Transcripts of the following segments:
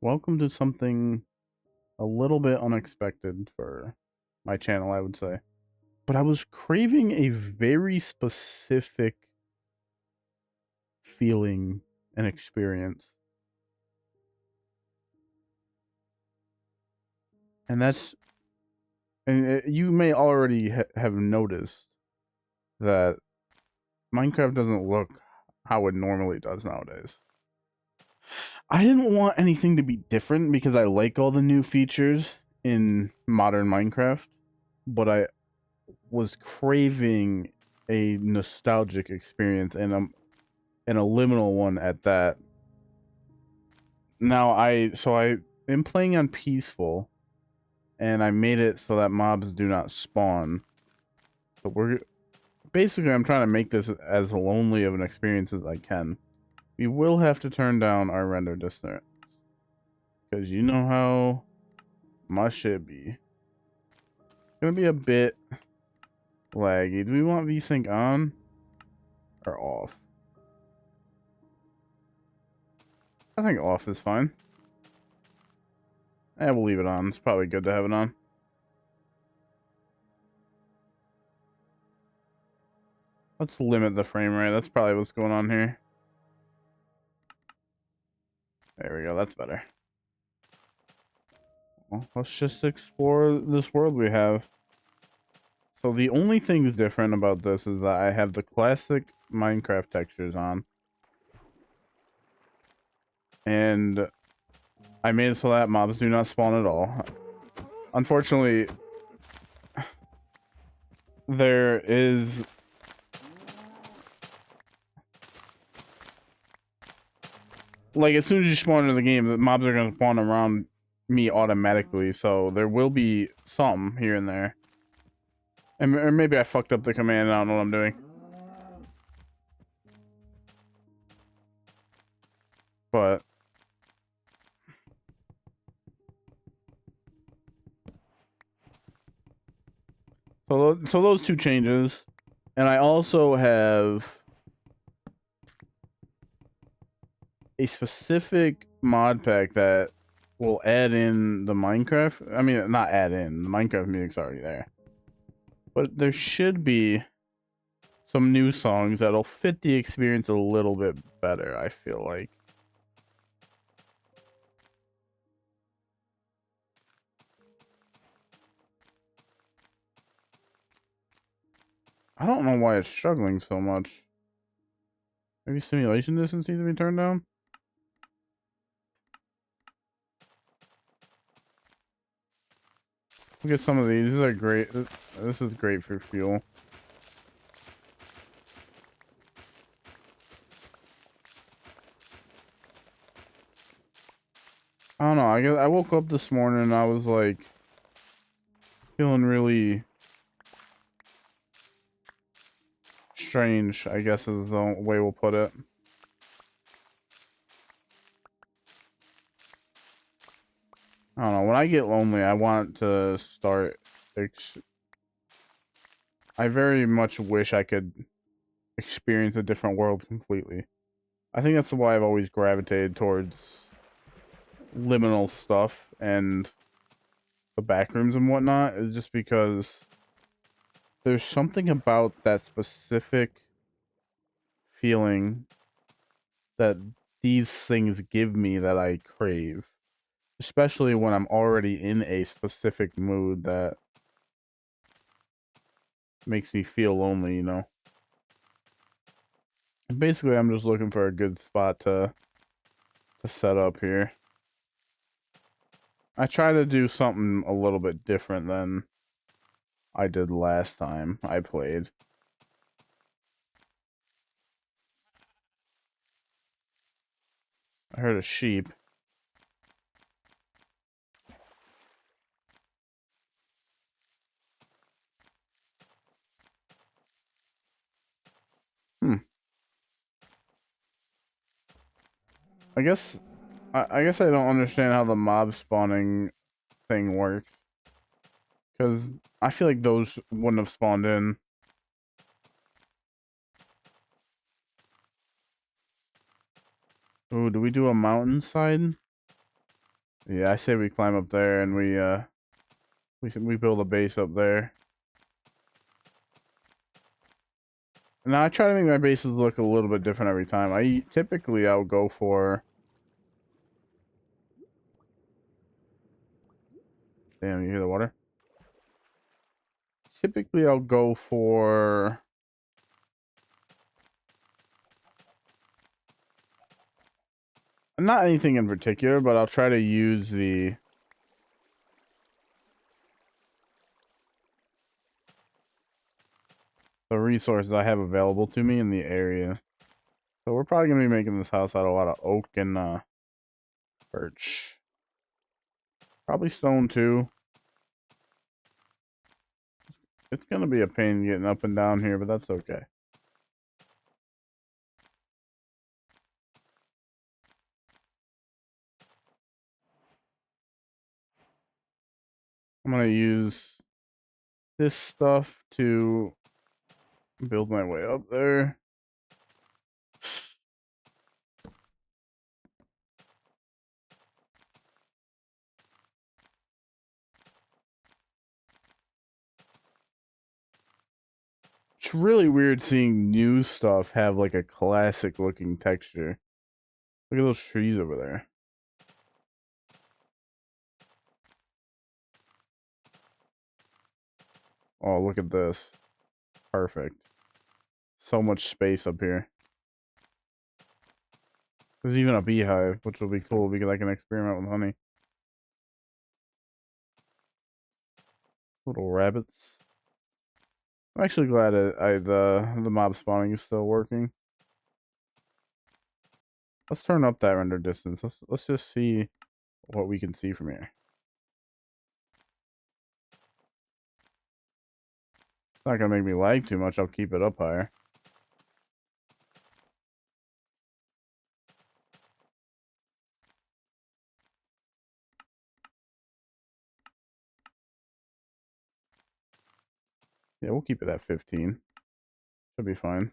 Welcome to something a little bit unexpected for my channel, I would say. But I was craving a very specific feeling and experience. And that's, and you may already have noticed that Minecraft doesn't look how it normally does nowadays. I didn't want anything to be different because I like all the new features in modern Minecraft, but I was craving a nostalgic experience and a liminal one at that. Now I am playing on peaceful and I made it so that mobs do not spawn. So we're basically I'm trying to make this as lonely of an experience as I can. We will have to turn down our render distance because you know how my shit be. Gonna be a bit laggy. Do we want VSync on or off? I think off is fine. We'll leave it on. It's probably good to have it on. Let's limit the frame rate. That's probably what's going on here. There we go. That's better. Well, let's just explore this world we have. So the only things different about this is that I have the classic Minecraft textures on. And I made it so that mobs do not spawn at all. Unfortunately, there is... Like, as soon as you spawn into the game, the mobs are going to spawn around me automatically. So there will be some here and there. And, or maybe I fucked up the command and I don't know what I'm doing. But... So those two changes. And I also have a specific mod pack that will add in the Minecraft. I mean, not add in. The Minecraft music's already there. But there should be some new songs that'll fit the experience a little bit better, I feel like. I don't know why it's struggling so much. Maybe simulation distance needs to be turned down? Look at some of these. These are great. This is great for fuel. I don't know. I guess I woke up this morning and I was like feeling really strange, I guess is the way we'll put it. I don't know. When I get lonely, I want to start. I very much wish I could experience a different world completely. I think that's why I've always gravitated towards liminal stuff and the backrooms and whatnot, is just because there's something about that specific feeling that these things give me that I crave. Especially when I'm already in a specific mood that makes me feel lonely, you know? And basically, I'm just looking for a good spot to set up here. I try to do something a little bit different than I did last time I played. I heard a sheep. Hmm. I guess I guess I don't understand how the mob spawning thing works. Because I feel like those wouldn't have spawned in. Ooh, do we do a mountainside? Yeah, I say we climb up there and we build a base up there. Now I try to make my bases look a little bit different every time. Typically I'll go for. Damn, you hear the water? Typically I'll go for. Not anything in particular, but I'll try to use the resources I have available to me in the area. So we're probably gonna be making this house out of a lot of oak and birch. Probably stone too. It's gonna be a pain getting up and down here, but that's okay. I'm gonna use this stuff to build my way up there. It's really weird seeing new stuff have like a classic looking texture. Look at those trees over there. Oh, look at this. Perfect. So much space up here. There's even a beehive, which will be cool because I can experiment with honey. Little rabbits. I'm actually glad the mob spawning is still working. Let's turn up that render distance. Let's just see what we can see from here. It's not gonna make me lag too much. I'll keep it up higher. Yeah, we'll keep it at 15. Should be fine.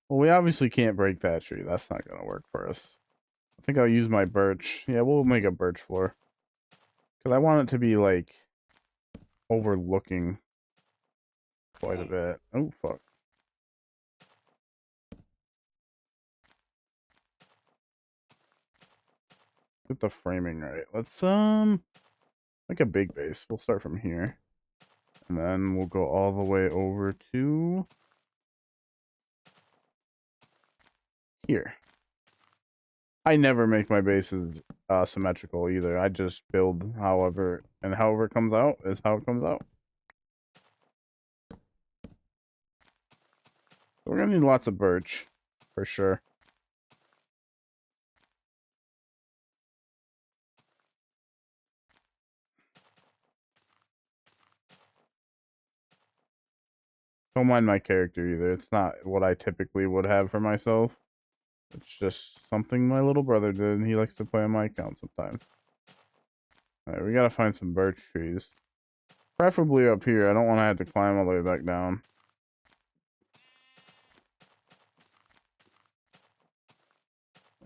Well, we obviously can't break that tree. That's not gonna work for us. I think I'll use my birch. Yeah, we'll make a birch floor. Because I want it to be, like, overlooking quite a bit. Oh, fuck. Get the framing right. Let's, make a big base. We'll start from here. And then we'll go all the way over to here. I never make my bases symmetrical either. I just build however it comes out is how it comes out. So we're gonna need lots of birch for sure. Don't mind my character either. It's not what I typically would have for myself. It's just something my little brother did, and he likes to play on my account sometimes. Alright, we gotta find some birch trees. Preferably up here. I don't want to have to climb all the way back down.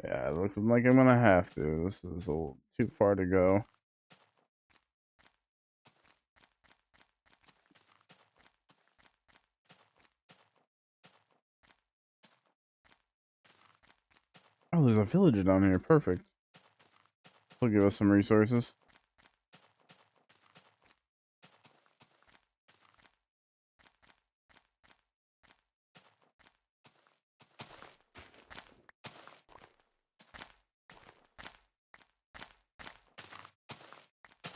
Yeah, it looks like I'm gonna have to. This is a little too far to go. Oh, there's a village down here. Perfect. Will give us some resources.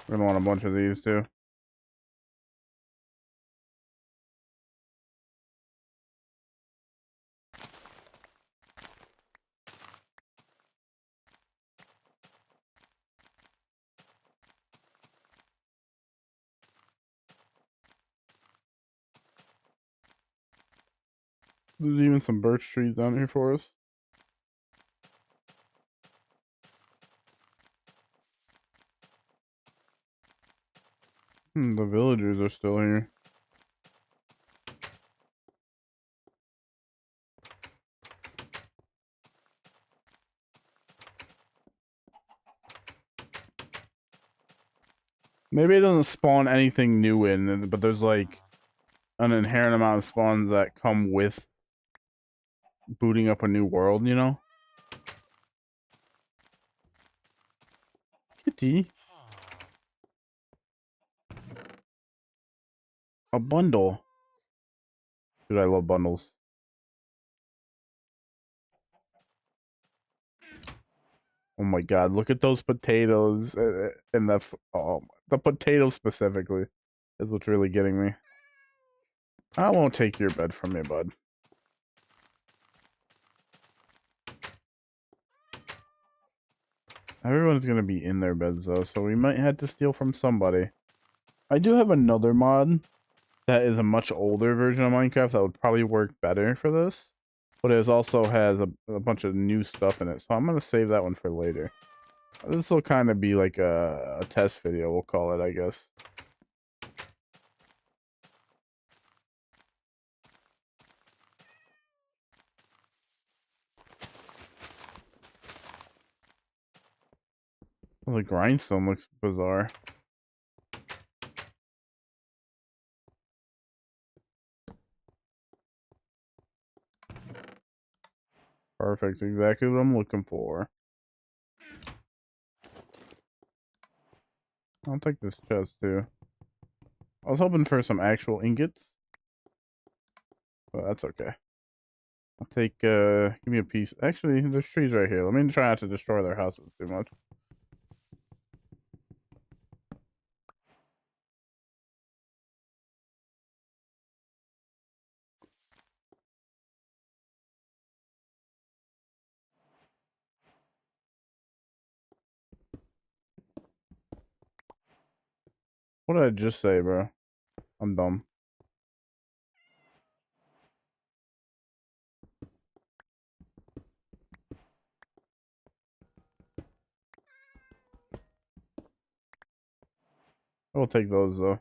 We're gonna want a bunch of these too. There's even some birch trees down here for us. The villagers are still here. Maybe it doesn't spawn anything new in, but there's like an inherent amount of spawns that come with booting up a new world, you know? Kitty. A bundle. Dude, I love bundles. Oh my god, look at those potatoes and the potatoes specifically is what's really getting me. I won't take your bed from you, bud. Everyone's gonna be in their beds though, so we might have to steal from somebody. I do have another mod that is a much older version of Minecraft that would probably work better for this, but it also has a bunch of new stuff in it, so I'm gonna save that one for later. This will kind of be like a test video, we'll call it, I guess. Well, the grindstone looks bizarre. Perfect, exactly what I'm looking for. I'll take this chest too. I was hoping for some actual ingots, but that's okay. I'll take, give me a piece. Actually, there's trees right here. Let me try not to destroy their houses too much. What did I just say, bro? I'm dumb. I will take those, though.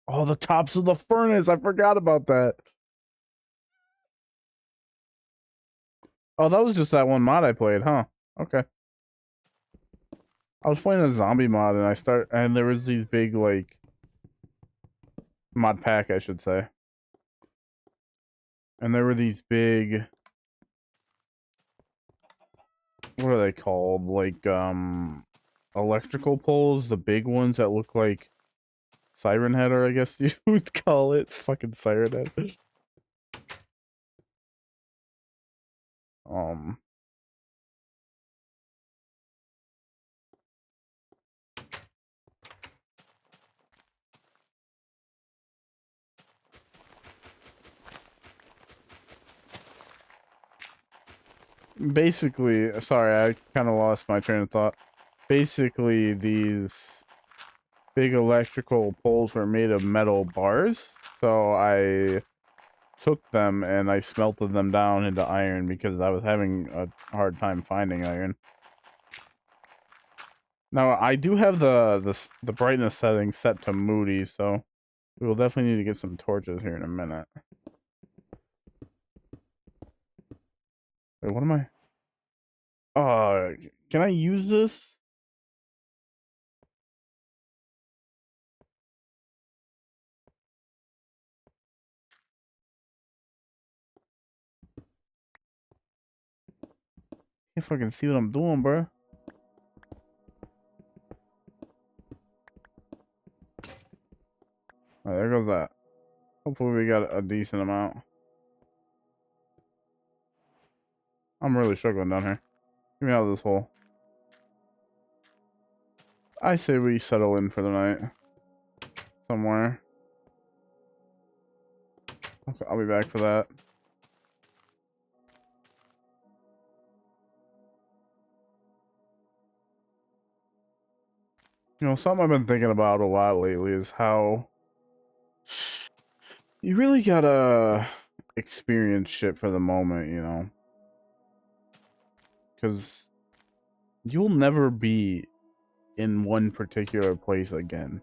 Oh, the tops of the furnace! I forgot about that! Oh, that was just that one mod I played, huh? Okay. I was playing a zombie mod, and there was these big, like, mod pack, I should say. And there were these big, what are they called? Like, electrical poles, the big ones that look like Siren Head, or I guess you would call it. It's fucking Siren Head. Um, basically, sorry, I kind of lost my train of thought. Basically, these big electrical poles were made of metal bars, so I took them and I smelted them down into iron because I was having a hard time finding iron. Now I do have the brightness setting set to moody, so we will definitely need to get some torches here in a minute. Wait, what am I? Can I use this? Can't fucking see what I'm doing, bro. Alright, there goes that. Hopefully we got a decent amount. I'm really struggling down here. Get me out of this hole. I say we settle in for the night. Somewhere. Okay, I'll be back for that. You know, something I've been thinking about a lot lately is how you really gotta experience shit for the moment, you know? Because you'll never be in one particular place again.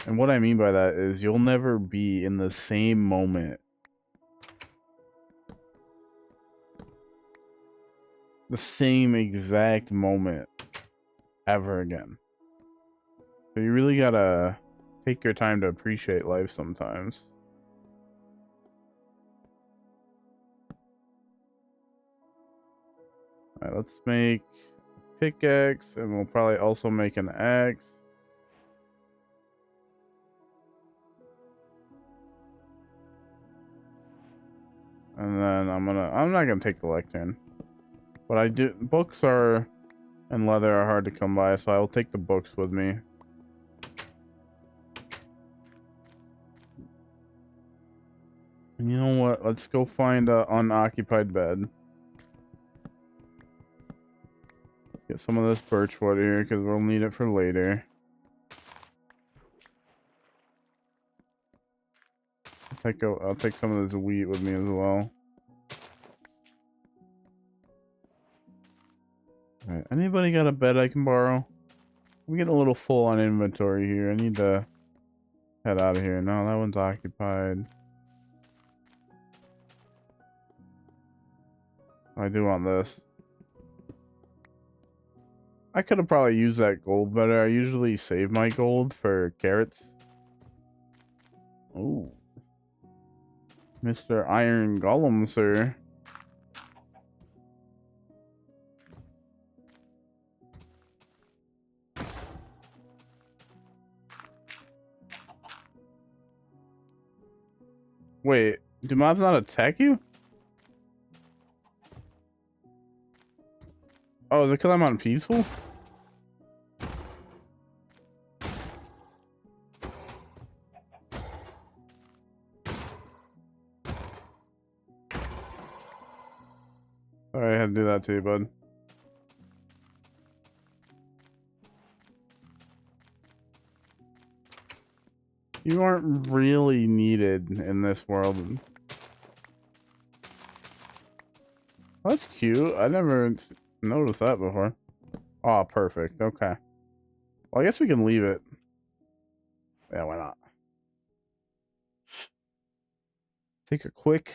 And what I mean by that is you'll never be in the same moment the same exact moment ever again. So you really gotta take your time to appreciate life sometimes. Alright, let's make a pickaxe, and we'll probably also make an axe. And then I'm not gonna take the lectern. But books are and leather are hard to come by, so I'll take the books with me. And you know what? Let's go find a unoccupied bed. Get some of this birch wood here, because we'll need it for later. I'll take some of this wheat with me as well. Alright, anybody got a bed I can borrow? I'm getting a little full on inventory here. I need to head out of here. No, that one's occupied. I do want this. I could have probably used that gold better. I usually save my gold for carrots. Oh. Mr. Iron Golem, sir. Wait, do mobs not attack you? Oh, is it because I'm on peaceful? Sorry, I had to do that to you, bud. You aren't really needed in this world. Oh, that's cute. I never noticed that before. Oh, perfect. Okay. Well, I guess we can leave it. Yeah, why not? Take a quick,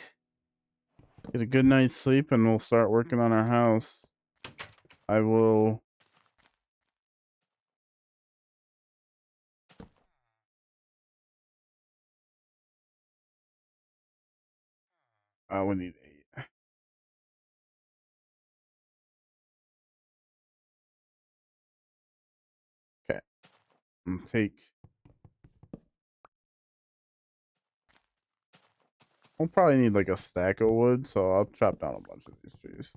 get a good night's sleep, and we'll start working on our house. I will... we need 8. Okay. Take... We'll probably need like a stack of wood, so I'll chop down a bunch of these trees.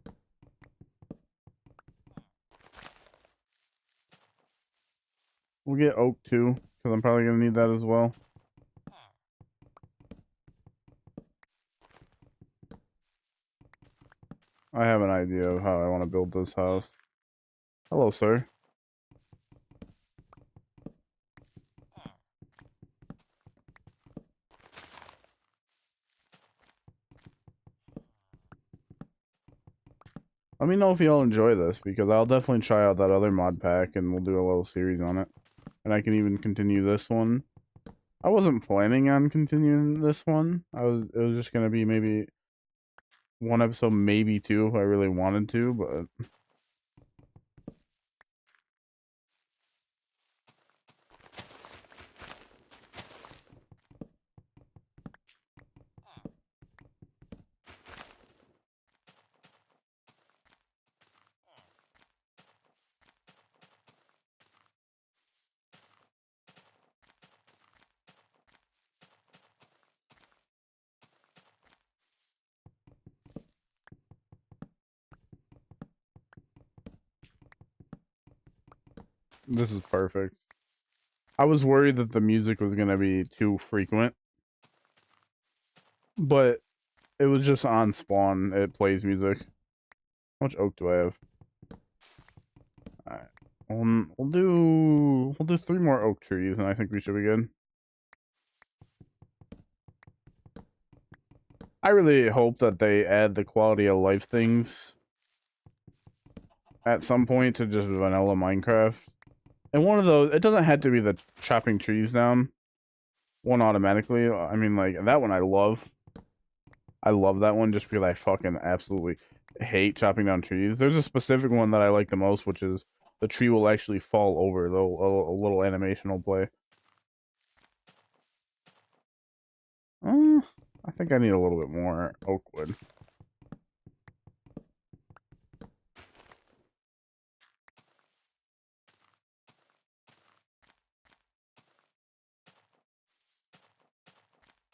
We'll get oak too, because I'm probably going to need that as well. I have an idea of how I want to build this house. Hello, sir. Let me know if y'all enjoy this, because I'll definitely try out that other mod pack, and we'll do a little series on it. And I can even continue this one. I wasn't planning on continuing this one. It was just gonna be maybe one episode, maybe 2 if I really wanted to, but... This is perfect. I was worried that the music was gonna be too frequent, but it was just on spawn. It plays music. How much oak do I have? Alright. We'll do 3 more oak trees, and I think we should be good. I really hope that they add the quality of life things at some point to just vanilla Minecraft. And one of those, it doesn't have to be the chopping trees down one automatically. I mean, like, that one I love. I love that one just because I fucking absolutely... hate chopping down trees. There's a specific one that I like the most, which is the tree will actually fall over. Though a little animation will play. Uh, I think I need a little bit more oak wood.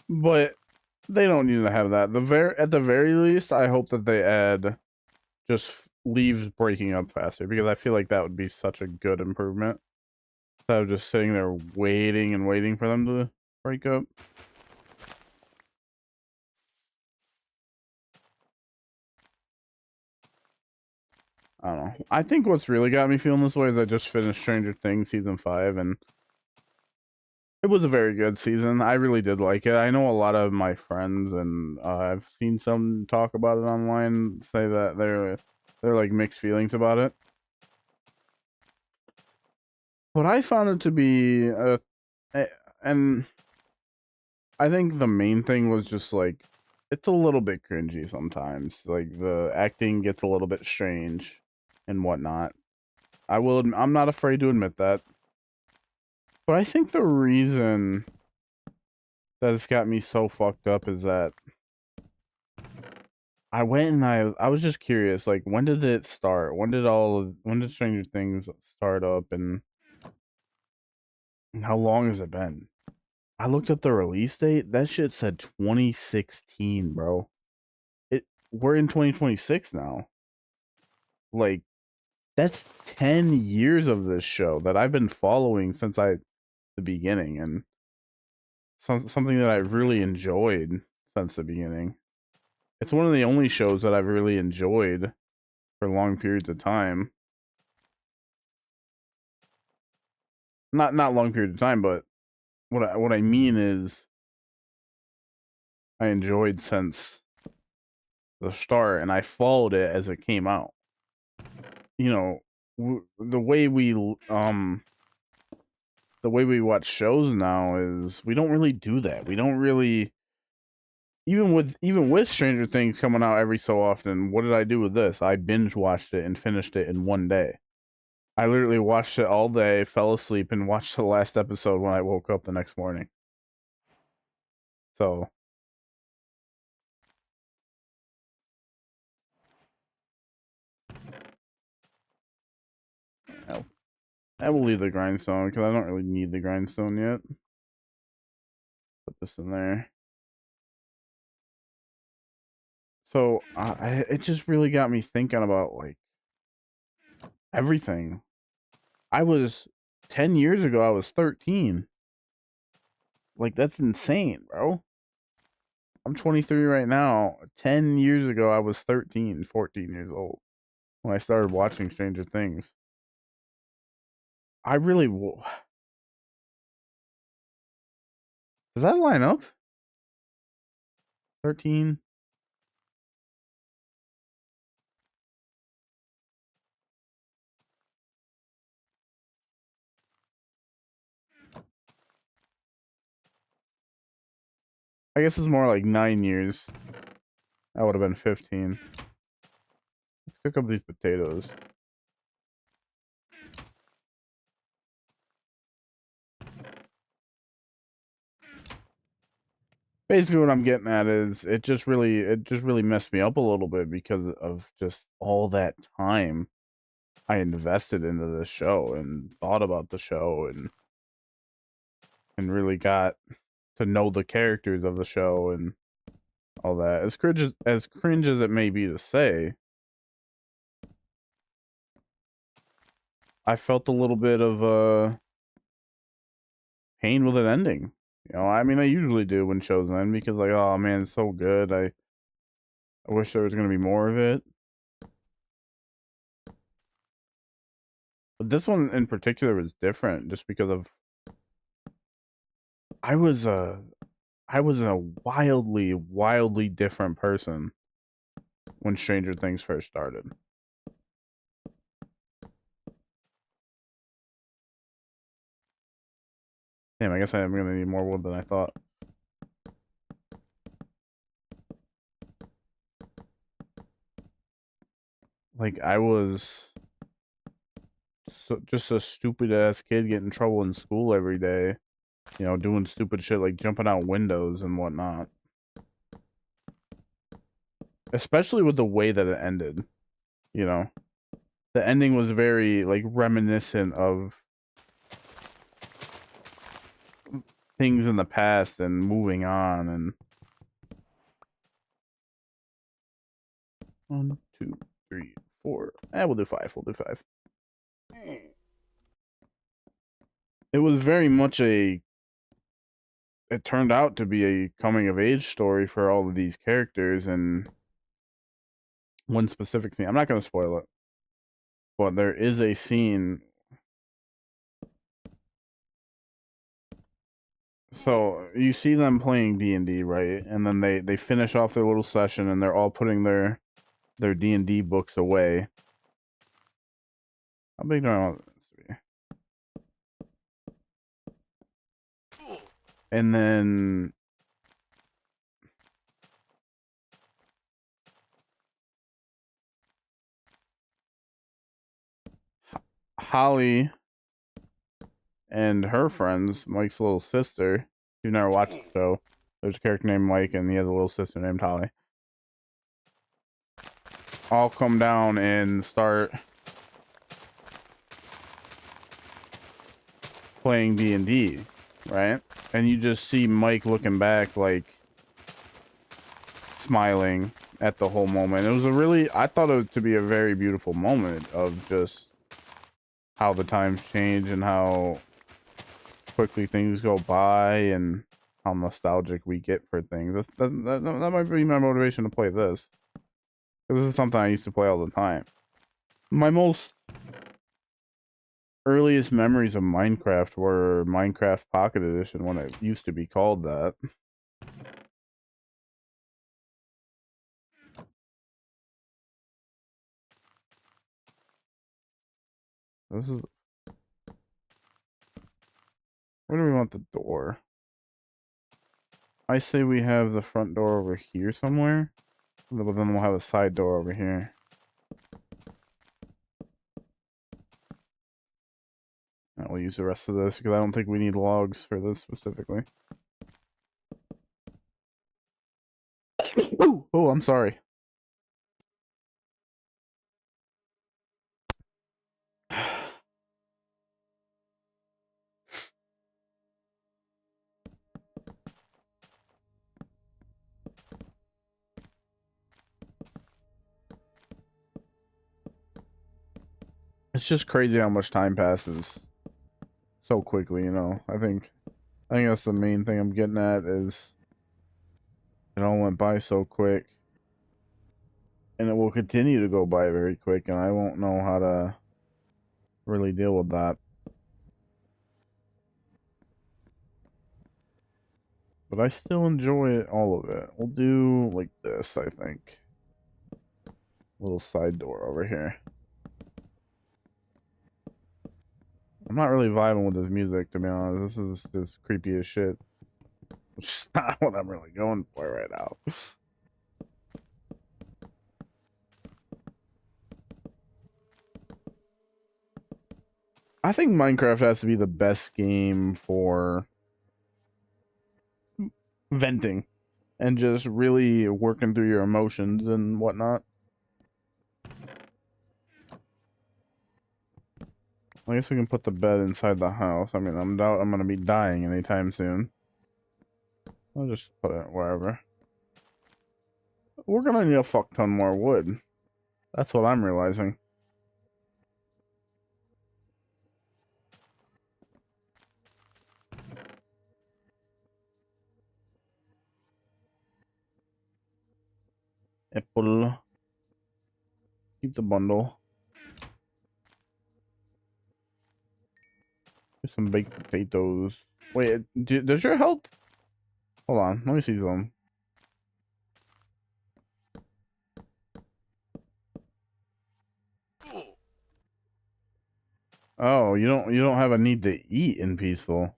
But they don't need to have that. At the very least, I hope that they add just leaves breaking up faster, because I feel like that would be such a good improvement. Instead of just sitting there waiting and waiting for them to break up. I don't know. I think what's really got me feeling this way is I just finished Stranger Things season 5, and it was a very good season. I really did like it. I know a lot of my friends, and I've seen some talk about it online, say that they're like mixed feelings about it. But I found it to be and I think the main thing was just like it's a little bit cringy sometimes. Like the acting gets a little bit strange and whatnot. I'm not afraid to admit that. But I think the reason that it's got me so fucked up is that I went and I was just curious, like when did it start? When did Stranger Things start up, and how long has it been? I looked up the release date. That shit said 2016, bro. We're in 2026 now. Like that's 10 years of this show that I've been following since the beginning, and something that I've really enjoyed since the beginning. It's one of the only shows that I've really enjoyed for long periods of time. Not long periods of time, but what I mean is I enjoyed since the start, and I followed it as it came out. You know, the way we watch shows now is we don't really do that. We don't really, even with Stranger Things coming out every so often. What did I do with this? I binge watched it and finished it in one day. I literally watched it all day, fell asleep, and watched the last episode when I woke up the next morning. So I will leave the grindstone because I don't really need the grindstone yet. Put this in there. So it just really got me thinking about like everything. I was 10 years ago. I was 13. Like that's insane, bro. I'm 23 right now. 10 years ago, I was 13, 14 years old when I started watching Stranger Things. I really does that line up? 13. I guess it's more like 9 years. That would have been 15. Let's cook up these potatoes. Basically, what I'm getting at is it just really messed me up a little bit because of just all that time I invested into this show and thought about the show, and really got to know the characters of the show and all that. As cringe as it may be to say, I felt a little bit of pain with an ending. You know, I mean, I usually do when shows end because like, oh man, it's so good. I wish there was gonna be more of it. But this one in particular was different just because of I was a I was a wildly different person when Stranger Things first started. Damn, I guess I am gonna need more wood than I thought. like I was just a stupid ass kid getting in trouble in school every day, you know, doing stupid shit like jumping out windows and whatnot. Especially with the way that it ended, you know. The ending was very like reminiscent of things in the past and moving on and 1, 2, 3, 4. We'll do 5. We'll do 5. It was very much a. It turned out to be a coming of age story for all of these characters, and one specific scene. I'm not going to spoil it, but there is a scene. So you see them playing D&D, right? And then they finish off their little session, and they're all putting their D&D books away. How big do I want this to be? And then Holly and her friends, Mike's little sister. If you've never watched the show, there's a character named Mike, and he has a little sister named Holly. All come down and start playing D&D, right? And you just see Mike looking back, like smiling at the whole moment. It was a really, I thought it to be a very beautiful moment of just how the times change and how quickly things go by and how nostalgic we get for things. That might be my motivation to play this. This is something I used to play all the time. My most earliest memories of Minecraft were Minecraft Pocket Edition when it used to be called that. This is... Where do we want the door? I say we have the front door over here somewhere. But then we'll have a side door over here. And we'll use the rest of this because I don't think we need logs for this specifically. Ooh, oh, I'm sorry. It's just crazy how much time passes so quickly, you know. I think that's the main thing I'm getting at is it all went by so quick. And it will continue to go by very quick, and I won't know how to really deal with that. But I still enjoy all of it. We'll do like this, I think. Little side door over here. I'm not really vibing with this music, to be honest. This is just creepy as shit. Which is not what I'm really going for right now. I think Minecraft has to be the best game for venting and just really working through your emotions and whatnot. I guess we can put the bed inside the house. I mean, I'm gonna be dying anytime soon. I'll just put it wherever. We're gonna need a fuck ton more wood. That's what I'm realizing. Apple. Keep the bundle. Here's some baked potatoes. Wait, does your health? Hold on, let me see some. Oh, you don't have a need to eat in peaceful.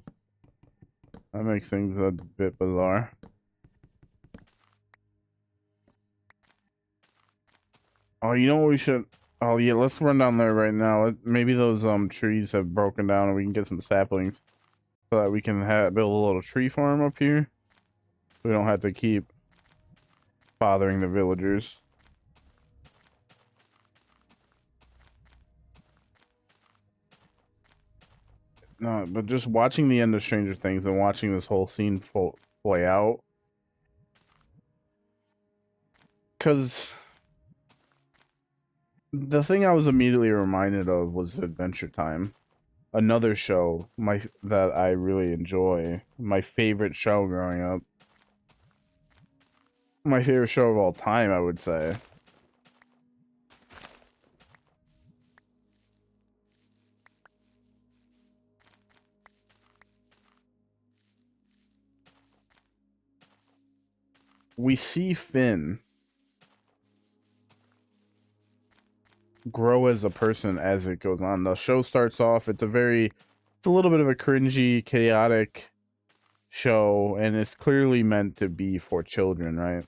That makes things a bit bizarre. Oh, you know what we should? Oh yeah, let's run down there right now. Maybe those trees have broken down and we can get some saplings so that we can build a little tree farm up here. We don't have to keep bothering the villagers. No, but just watching the end of Stranger Things and watching this whole scene play out, because the thing I was immediately reminded of was Adventure Time, another show that I really enjoy, my favorite show growing up, my favorite show of all time, I would say. We see Finn grow as a person as it goes on. The show starts off, it's a little bit of a cringy, chaotic show, and it's clearly meant to be for children, right?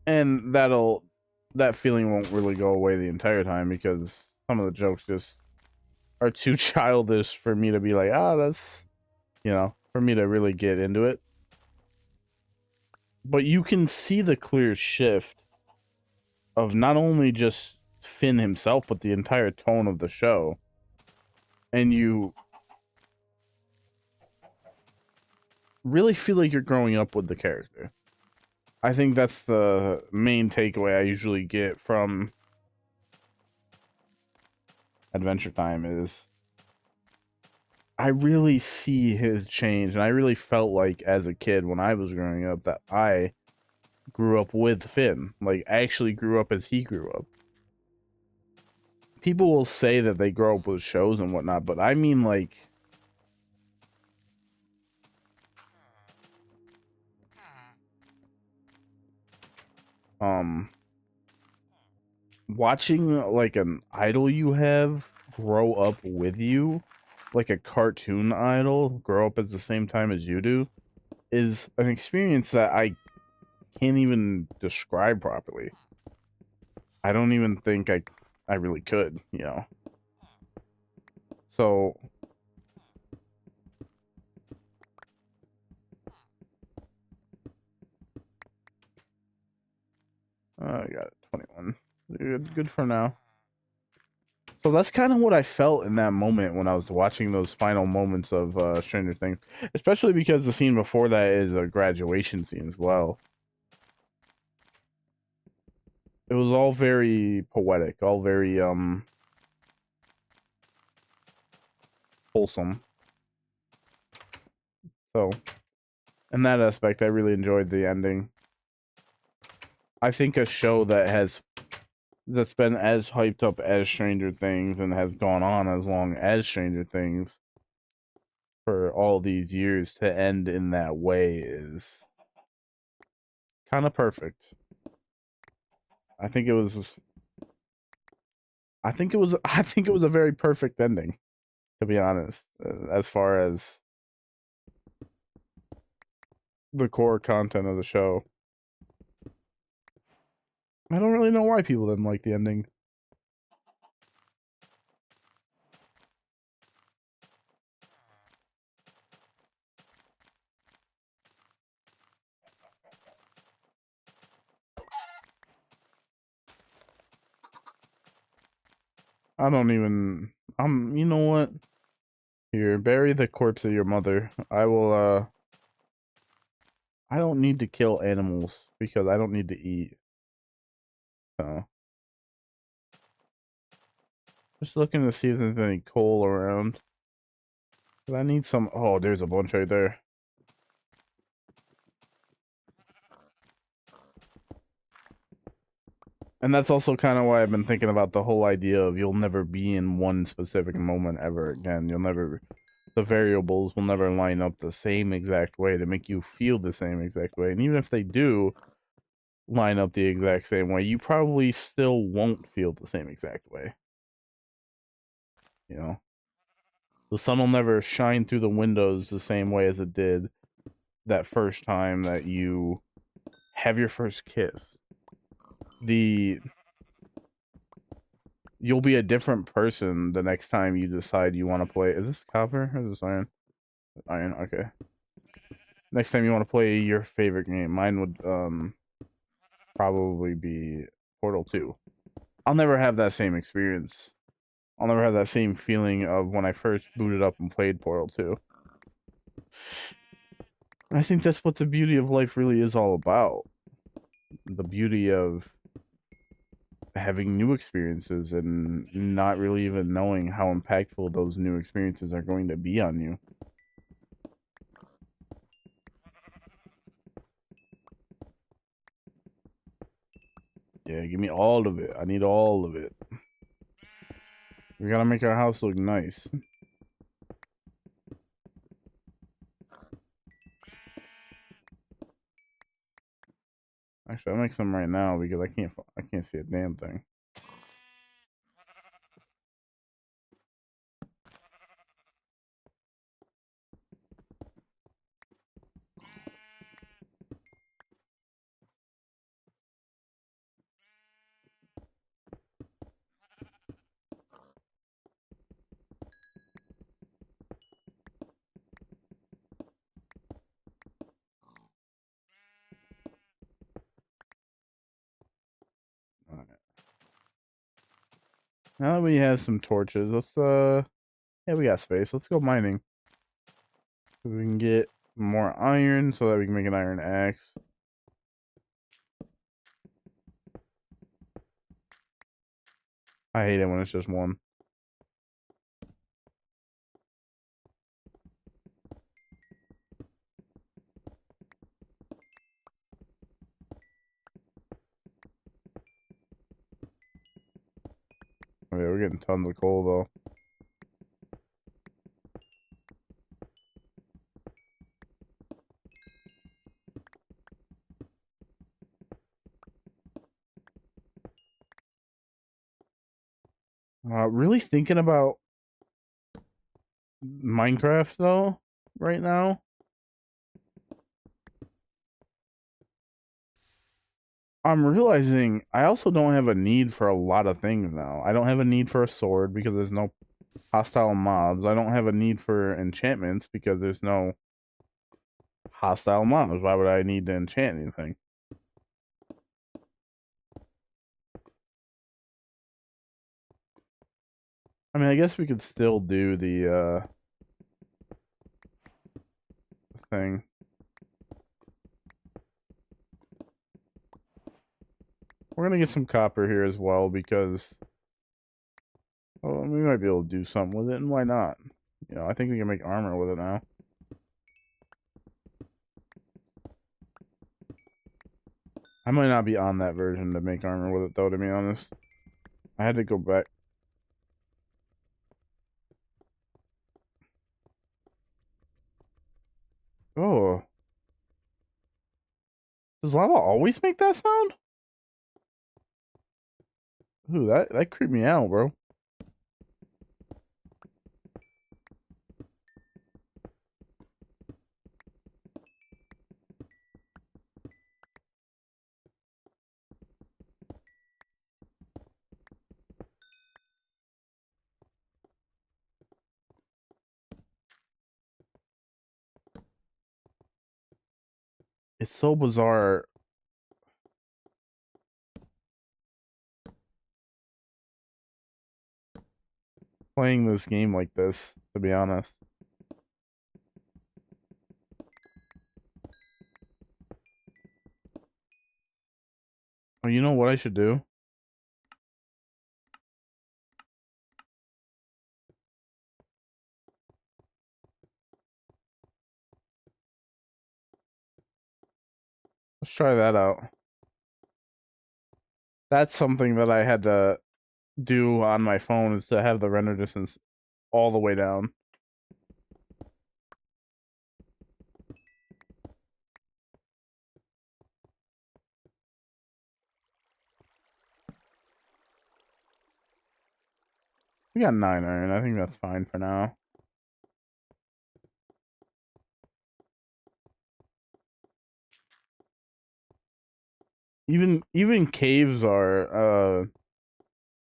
And that feeling won't really go away the entire time because some of the jokes just are too childish for me to be like, that's, for me to really get into it. But you can see the clear shift of not only just Finn himself, but the entire tone of the show. And you really feel like you're growing up with the character. I think that's the main takeaway I usually get from Adventure Time is I really see his change, and I really felt like as a kid when I was growing up that I grew up with Finn, like actually grew up as he grew up. People will say that they grow up with shows and whatnot, but I mean like um watching like an idol you have grow up with you, like a cartoon idol grow up at the same time as you do, is an experience that I can't even describe properly. I don't even think I really could. So I got it, 21. Good for now. So that's kind of what I felt in that moment when I was watching those final moments of Stranger Things, especially because the scene before that is a graduation scene as well. It was all very poetic, all very wholesome. So in that aspect, I really enjoyed the ending. I think a show that's been as hyped up as Stranger Things and has gone on as long as Stranger Things for all these years to end in that way is kind of perfect. I think it was I think it was a very perfect ending, to be honest, as far as the core content of the show. I don't really know why people didn't like the ending. I don't even you know what? Here, bury the corpse of your mother. I don't need to kill animals because I don't need to eat. So just looking to see if there's any coal around. But I need some. Oh, there's a bunch right there. And that's also kind of why I've been thinking about the whole idea of you'll never be in one specific moment ever again. The variables will never line up the same exact way to make you feel the same exact way. And even if they do line up the exact same way, you probably still won't feel the same exact way. You know? The sun will never shine through the windows the same way as it did that first time that you have your first kiss. The you'll be a different person the next time you decide you want to play. Is this copper or is this iron? Iron. Okay. Next time you want to play your favorite game, mine would probably be Portal 2. I'll never have that same experience. I'll never have that same feeling of when I first booted up and played Portal 2. I think that's what the beauty of life really is all about. The beauty of having new experiences and not really even knowing how impactful those new experiences are going to be on you. Yeah, give me all of it. I need all of it. We gotta make our house look nice. Actually, I'll make some right now because I can't see a damn thing. Alright. Now that we have some torches, let's yeah, we got space. Let's go mining. So we can get more iron so that we can make an iron axe. I hate it when it's just one. Oh yeah, we're getting tons of coal though. Really thinking about Minecraft though right now. I'm realizing I also don't have a need for a lot of things now. I don't have a need for a sword because there's no hostile mobs. I don't have a need for enchantments because there's no hostile mobs. Why would I need to enchant anything? I mean, I guess we could still do the thing. We're gonna get some copper here as well because, well, we might be able to do something with it, and why not? You know, I think we can make armor with it now. I might not be on that version to make armor with it, though, to be honest. I had to go back. Oh. Does lava always make that sound? Ooh, that creeped me out, bro. It's so bizarre playing this game like this, to be honest. Oh, you know what I should do? Let's try that out. That's something that I had to do on my phone is to have the render distance all the way down. We got 9 iron. I think that's fine for now. Even caves are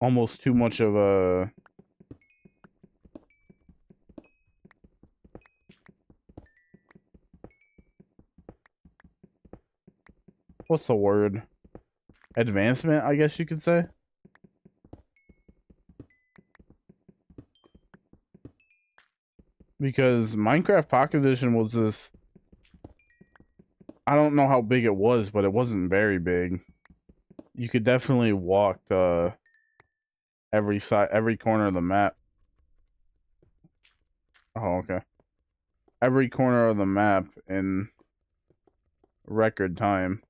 almost too much of a... What's the word? Advancement, I guess you could say. Because Minecraft Pocket Edition was this... I don't know how big it was, but it wasn't very big. You could definitely walk every side, every corner of the map. Oh, okay. Every corner of the map in record time.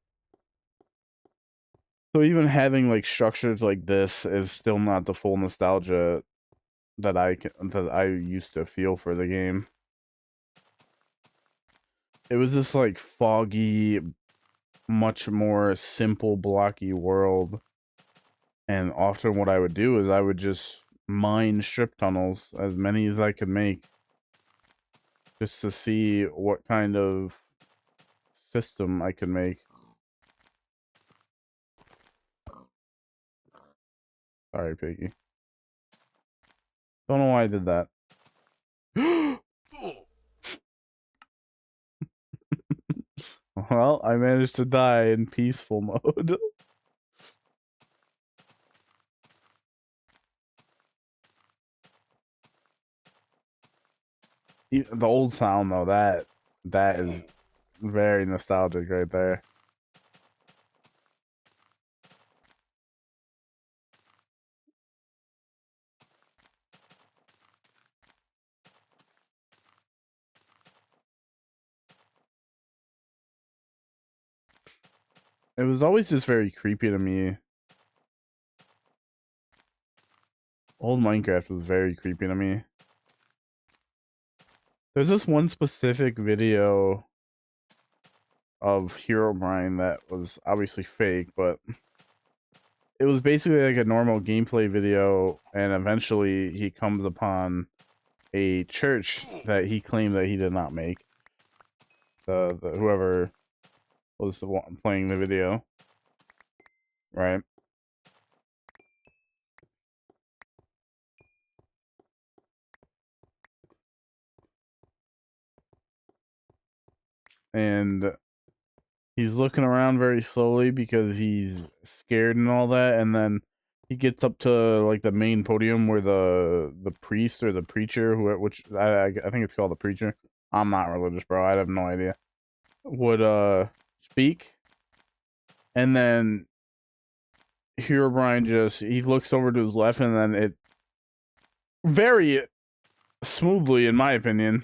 So even having like structures like this is still not the full nostalgia that I used to feel for the game. It was this like foggy, much more simple, blocky world. And often what I would do is I would just mine strip tunnels, as many as I could make, just to see what kind of system I could make. Sorry, Piggy. Don't know why I did that. Well, I managed to die in peaceful mode. The old sound though, that is very nostalgic right there. It was always just very creepy to me. Old Minecraft was very creepy to me. There's this one specific video of Herobrine that was obviously fake, but it was basically like a normal gameplay video, and eventually he comes upon a church that he claimed that he did not make. The whoever was the one playing the video, right? And he's looking around very slowly because he's scared and all that, and then he gets up to like the main podium where the priest or the preacher, which I think it's called the preacher. I'm not religious, bro. I have no idea. Would speak, and then Herobrine just he looks over to his left, and then it very smoothly, in my opinion,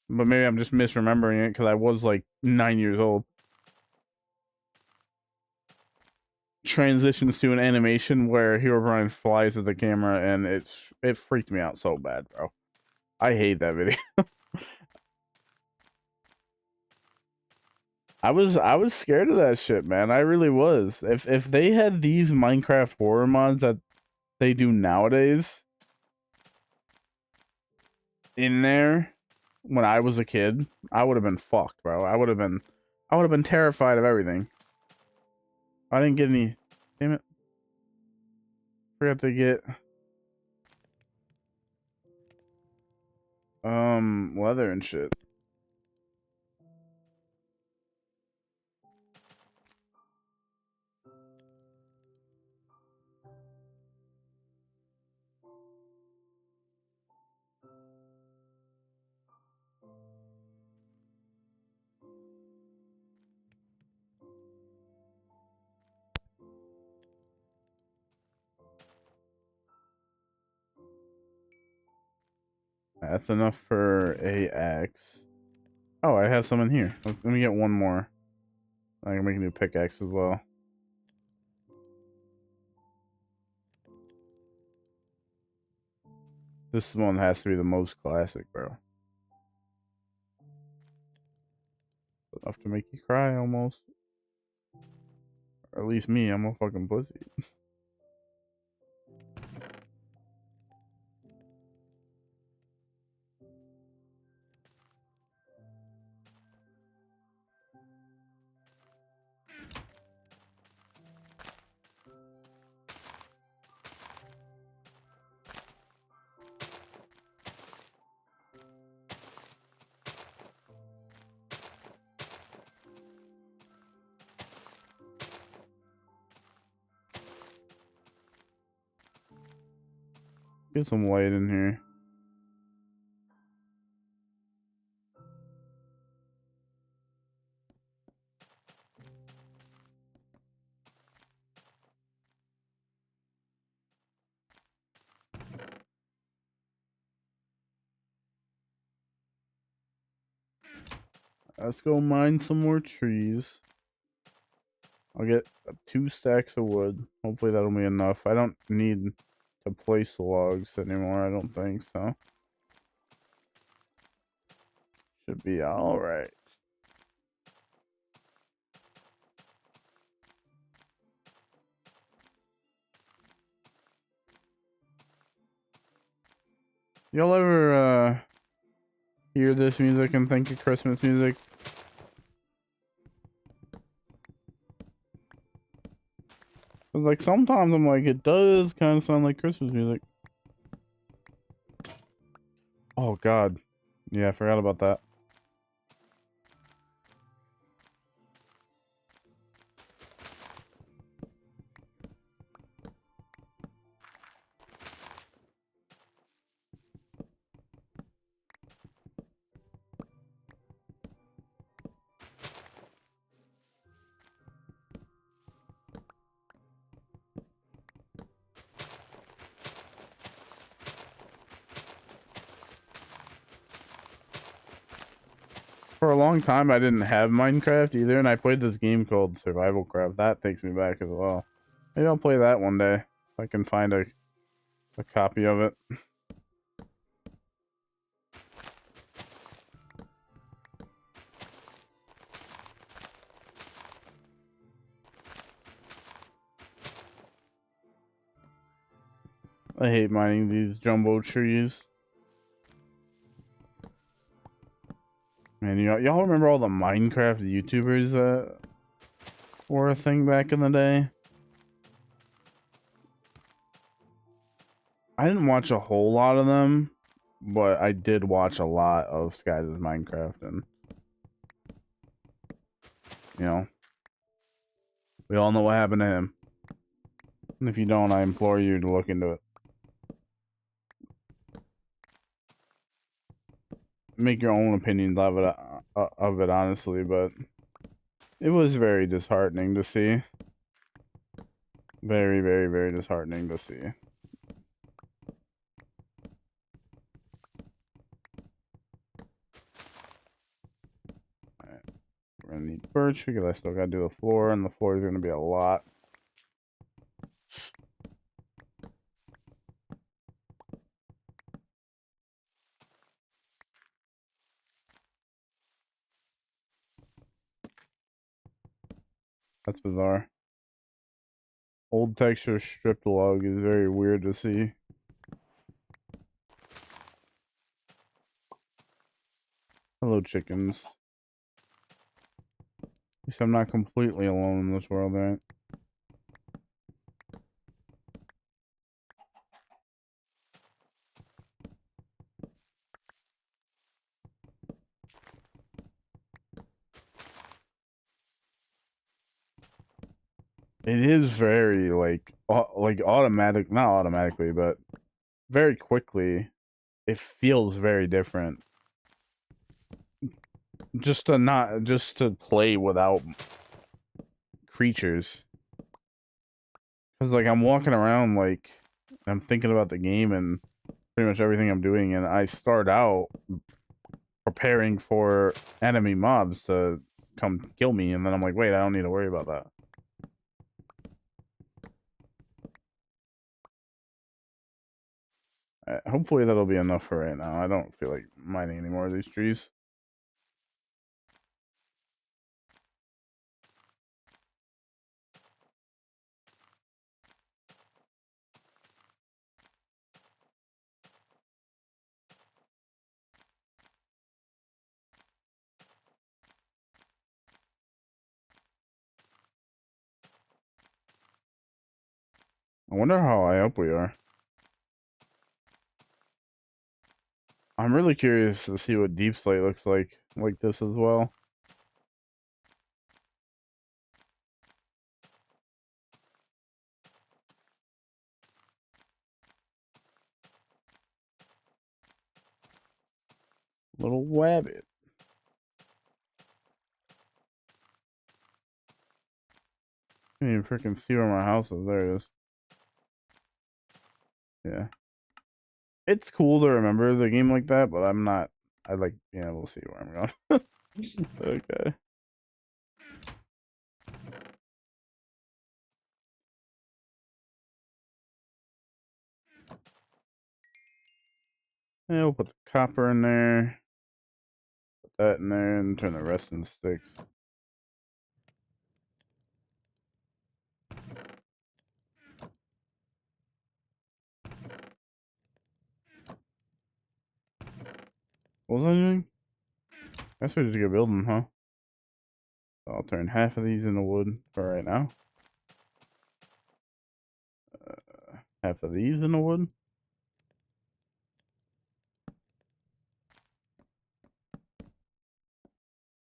but maybe I'm just misremembering it because I was like 9 years old. Transitions to an animation where Herobrine flies at the camera, and it freaked me out so bad, bro. I hate that video. I was scared of that shit, man. I really was. If they had these Minecraft horror mods that they do nowadays in there when I was a kid, I would have been fucked, bro. I would have been terrified of everything. I didn't get any. Damn it. Forgot to get leather and shit. That's enough for a axe. Oh, I have some in here. Let me get one more. I can make a new pickaxe as well. This one has to be the most classic, bro. Enough to make you cry almost. Or at least me, I'm a fucking pussy. Get some light in here. Let's go mine some more trees. I'll get 2 stacks of wood. Hopefully that'll be enough. I don't need to place the logs anymore. I don't think so. Should be alright. Y'all ever hear this music and think of Christmas music? Like sometimes I'm like, it does kind of sound like Christmas music. Oh God, yeah, I forgot about that. For a long time, I didn't have Minecraft either, and I played this game called Survival Craft. That takes me back as well. Maybe I'll play that one day if I can find a copy of it. I hate mining these jumbo trees. Man, y'all remember all the Minecraft YouTubers that were a thing back in the day? I didn't watch a whole lot of them, but I did watch a lot of Skies' Minecraft, and you know, we all know what happened to him. And if you don't, I implore you to look into it. Make your own opinions of it, honestly, but it was very disheartening to see. Very, very, very disheartening to see. Alright. We're gonna need birch because I still gotta do the floor, and the floor is gonna be a lot. That's bizarre. Old texture stripped log is very weird to see. Hello, chickens. At least I'm not completely alone in this world, right? It is very like automatic, not automatically, but very quickly. It feels very different. Just to play without creatures. Cause like I'm walking around like I'm thinking about the game and pretty much everything I'm doing, and I start out preparing for enemy mobs to come kill me, and then I'm like, wait, I don't need to worry about that. Hopefully that'll be enough for right now. I don't feel like mining any more of these trees. I wonder how high up we are. I'm really curious to see what deep slate looks like this as well. Little wabbit. Can't even freaking see where my house is. There it is. Yeah. It's cool to remember the game like that, but I'm not. I like being able to see where I'm going. Okay. Yeah, we'll put the copper in there. Put that in there and turn the rest into sticks. What was I doing? I guess we just get building, huh? So I'll turn half of these into wood for right now. Half of these into wood.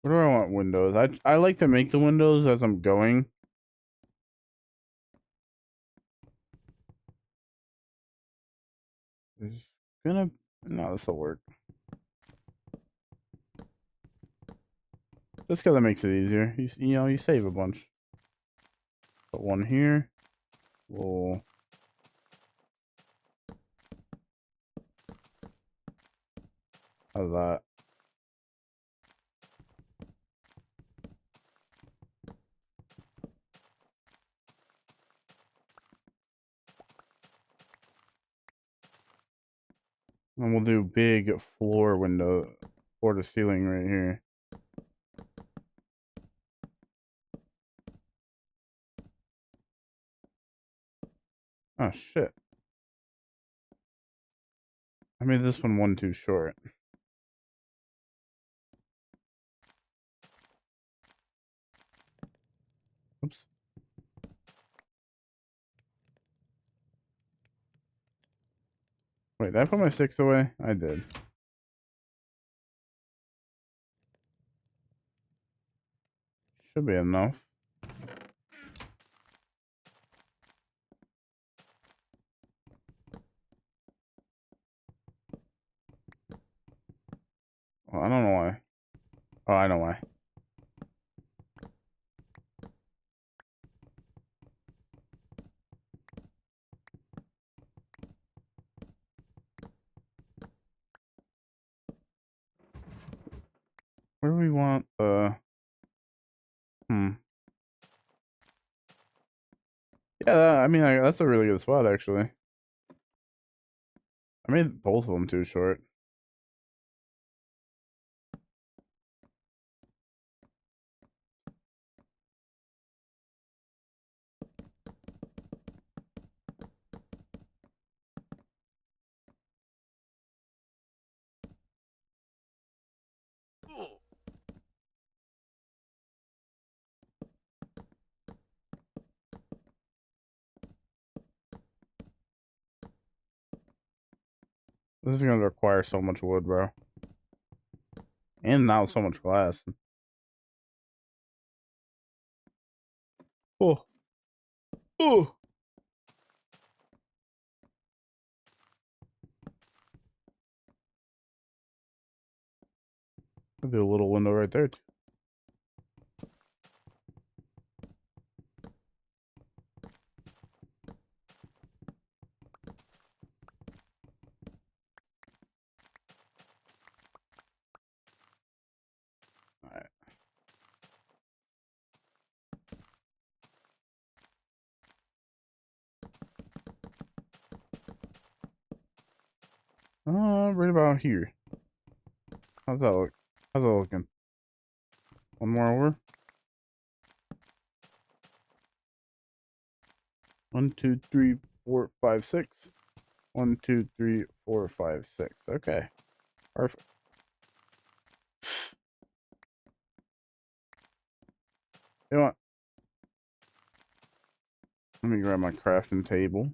Where do I want windows? I like to make the windows as I'm going. It's gonna no, this will work. Just because that makes it easier. You know, you save a bunch. Put one here. We'll have that. And we'll do big floor window, floor to ceiling right here. Oh shit. I made this one too short. Oops. Wait, did I put my sticks away? I did. Should be enough. Oh, I don't know why. Oh, I know why. Where do we want Yeah, I mean, that's a really good spot, actually. I made both of them too short. This is gonna require so much wood, bro. And now so much glass. Oh. Oh. I'll do a little window right there, too. Alright. Right about here. How's that look? How's that looking? One more over. 1, 2, 3, 4, 5, 6. 1, 2, 3, 4, 5, 6. Okay. Perfect. You know what? Let me grab my crafting table.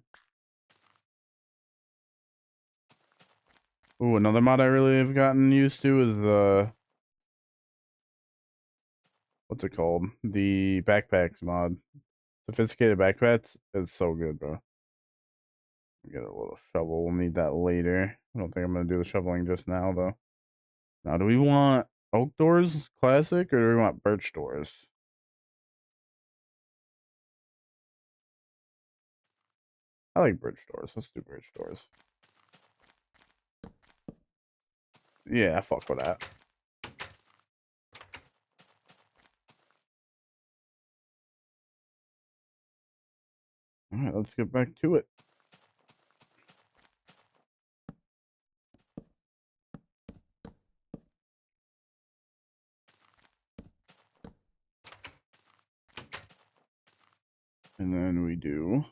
Ooh, another mod I really have gotten used to is what's it called? The backpacks mod. Sophisticated backpacks is so good, bro. Get a little shovel. We'll need that later. I don't think I'm gonna do the shoveling just now though. Now, do we want oak doors classic or do we want birch doors? I like birch doors. Let's do birch doors. Yeah, fuck with that. Alright, let's get back to it. And then we do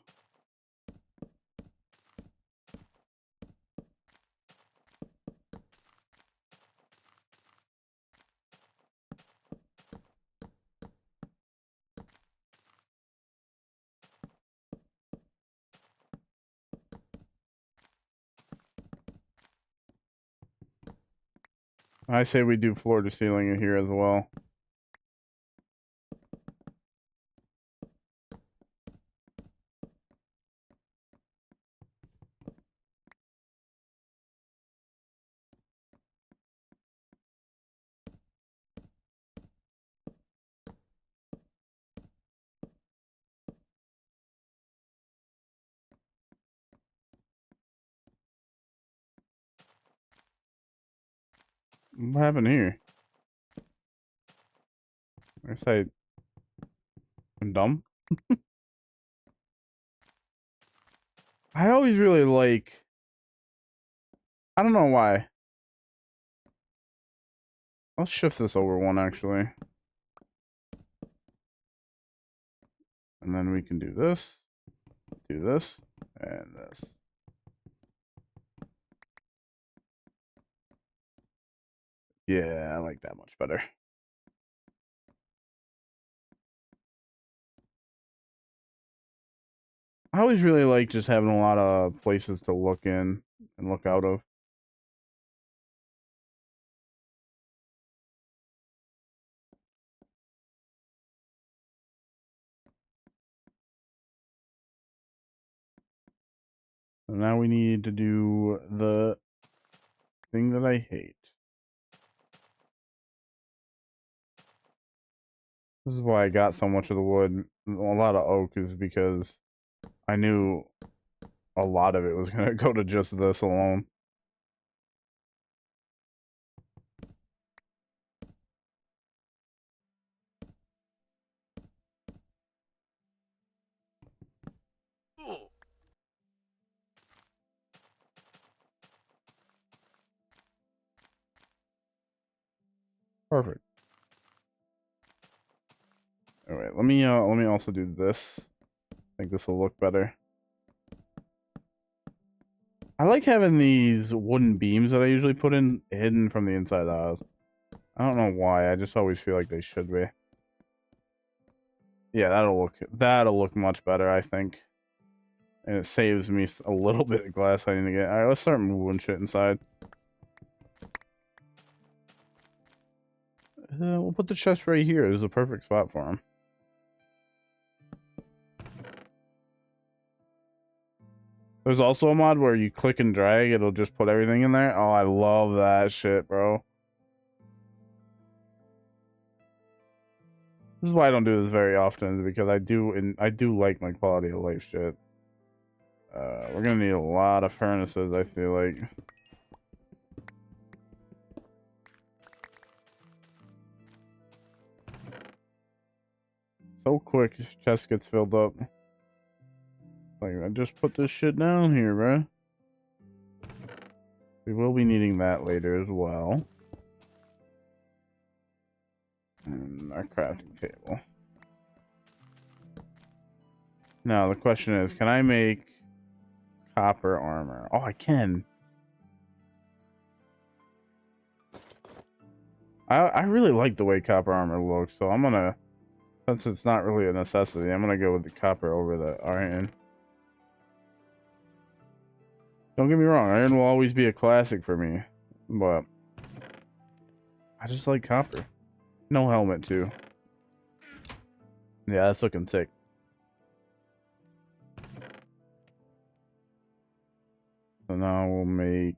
I say we do floor to ceiling here as well. What happened here? I say I'm dumb. I always really like. I don't know why. Let's shift this over one actually. And then we can do this, and this. Yeah, I like that much better. I always really like just having a lot of places to look in and look out of. So now we need to do the thing that I hate. This is why I got so much of the wood, a lot of oak, is because I knew a lot of it was going to go to just this alone. Perfect. All right, let me also do this. I think this will look better. I like having these wooden beams that I usually put in hidden from the inside of the house. I don't know why. I just always feel like they should be. Yeah, that'll look much better, I think. And it saves me a little bit of glass I need to get. All right, let's start moving shit inside. We'll put the chest right here. This is a perfect spot for him. There's also a mod where you click and drag, it'll just put everything in there. Oh, I love that shit, bro. This is why I don't do this very often, because I do like my quality of life shit. We're gonna need a lot of furnaces, I feel like. So quick, this chest gets filled up. Like, I just put this shit down here, bro. We will be needing that later as well. And our crafting table. Now, the question is, can I make copper armor? Oh, I can. I really like the way copper armor looks, so I'm gonna, since it's not really a necessity, I'm gonna go with the copper over the iron. Don't get me wrong, iron will always be a classic for me, but I just like copper. No helmet too. Yeah, that's looking sick. So now we'll make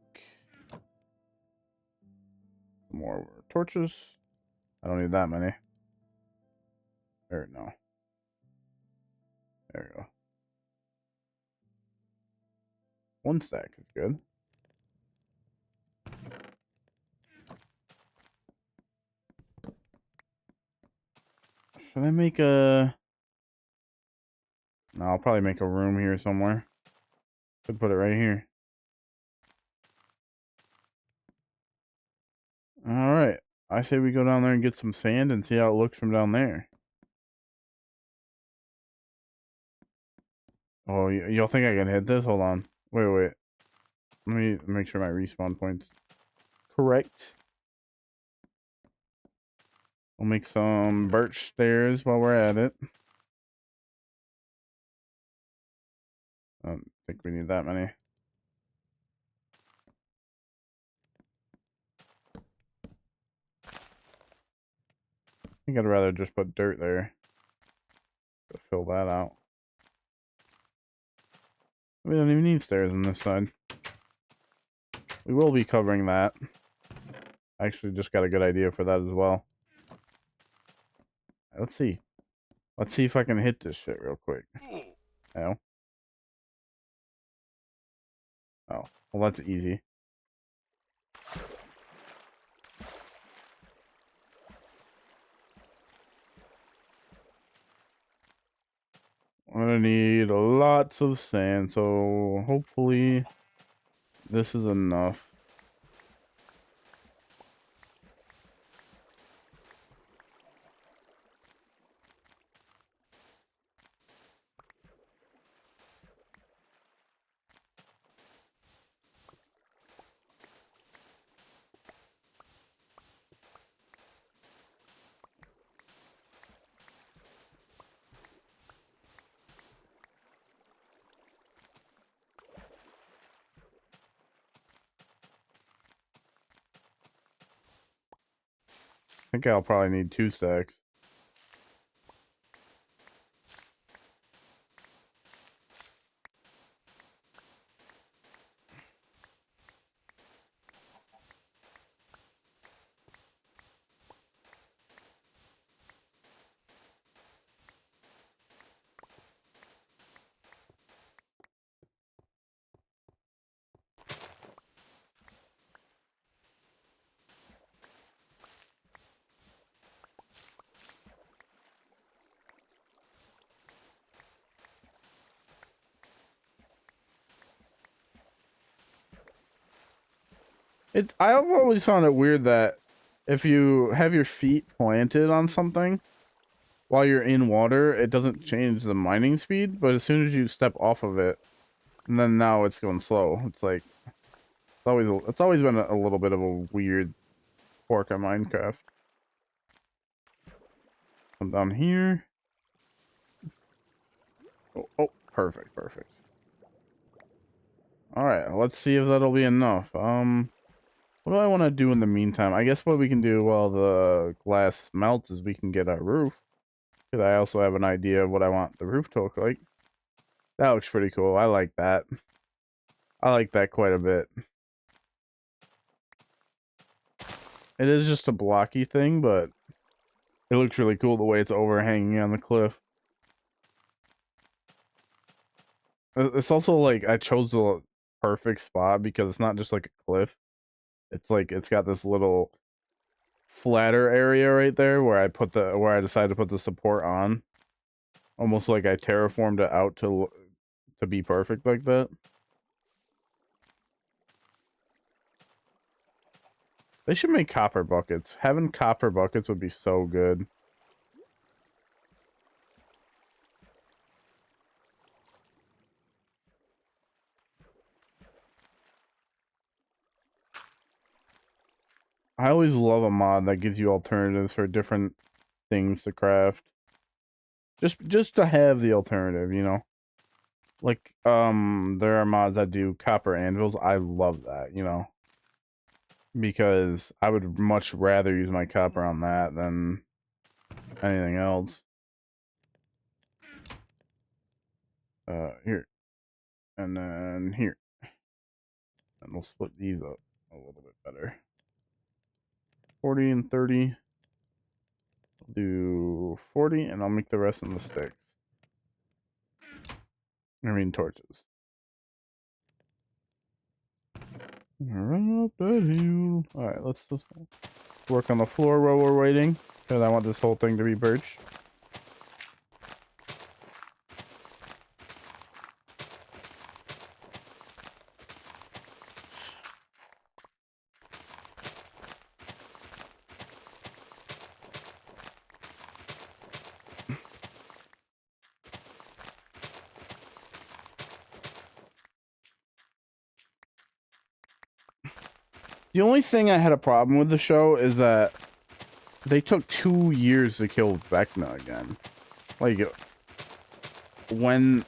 More torches. I don't need that many. There, no. There we go. 1 stack is good. Should I make a... No, I'll probably make a room here somewhere. Could put it right here. Alright. I say we go down there and get some sand and see how it looks from down there. Oh, y'all think I can hit this? Hold on. Wait. Let me make sure my respawn point's correct. We'll make some birch stairs while we're at it. I don't think we need that many. I think I'd rather just put dirt there to fill that out. We don't even need stairs on this side. We will be covering that. I actually just got a good idea for that as well. Let's see. Let's see if I can hit this shit real quick. Oh. Oh. Well, that's easy. I'm gonna need lots of sand, so hopefully this is enough. I think I'll probably need 2 stacks. I've always found it weird that if you have your feet planted on something while you're in water, it doesn't change the mining speed, but as soon as you step off of it, and then now it's going slow. It's like it's always been a little bit of a weird quirk of Minecraft. Come down here. Oh, perfect. All right, let's see if that'll be enough. What do I want to do in the meantime? I guess what we can do while the glass melts is we can get our roof. Because I also have an idea of what I want the roof to look like. That looks pretty cool. I like that. I like that quite a bit. It is just a blocky thing, but it looks really cool the way it's overhanging on the cliff. It's also like I chose the perfect spot because it's not just like a cliff. It's like it's got this little flatter area right there where I decided to put the support on. Almost like I terraformed it out to be perfect like that. They should make copper buckets. Having copper buckets would be so good. I always love a mod that gives you alternatives for different things to craft. Just to have the alternative, you know? Like, there are mods that do copper anvils. I love that, you know? Because I would much rather use my copper on that than anything else. Here. And then here. And we'll split these up a little bit better. 40 and 30. I'll do 40, and I'll make the rest in the sticks. I mean torches. Run up that hill. Alright, let's just work on the floor while we're waiting, because I want this whole thing to be birch. The only thing I had a problem with the show is that they took 2 years to kill Vecna again. Like, when...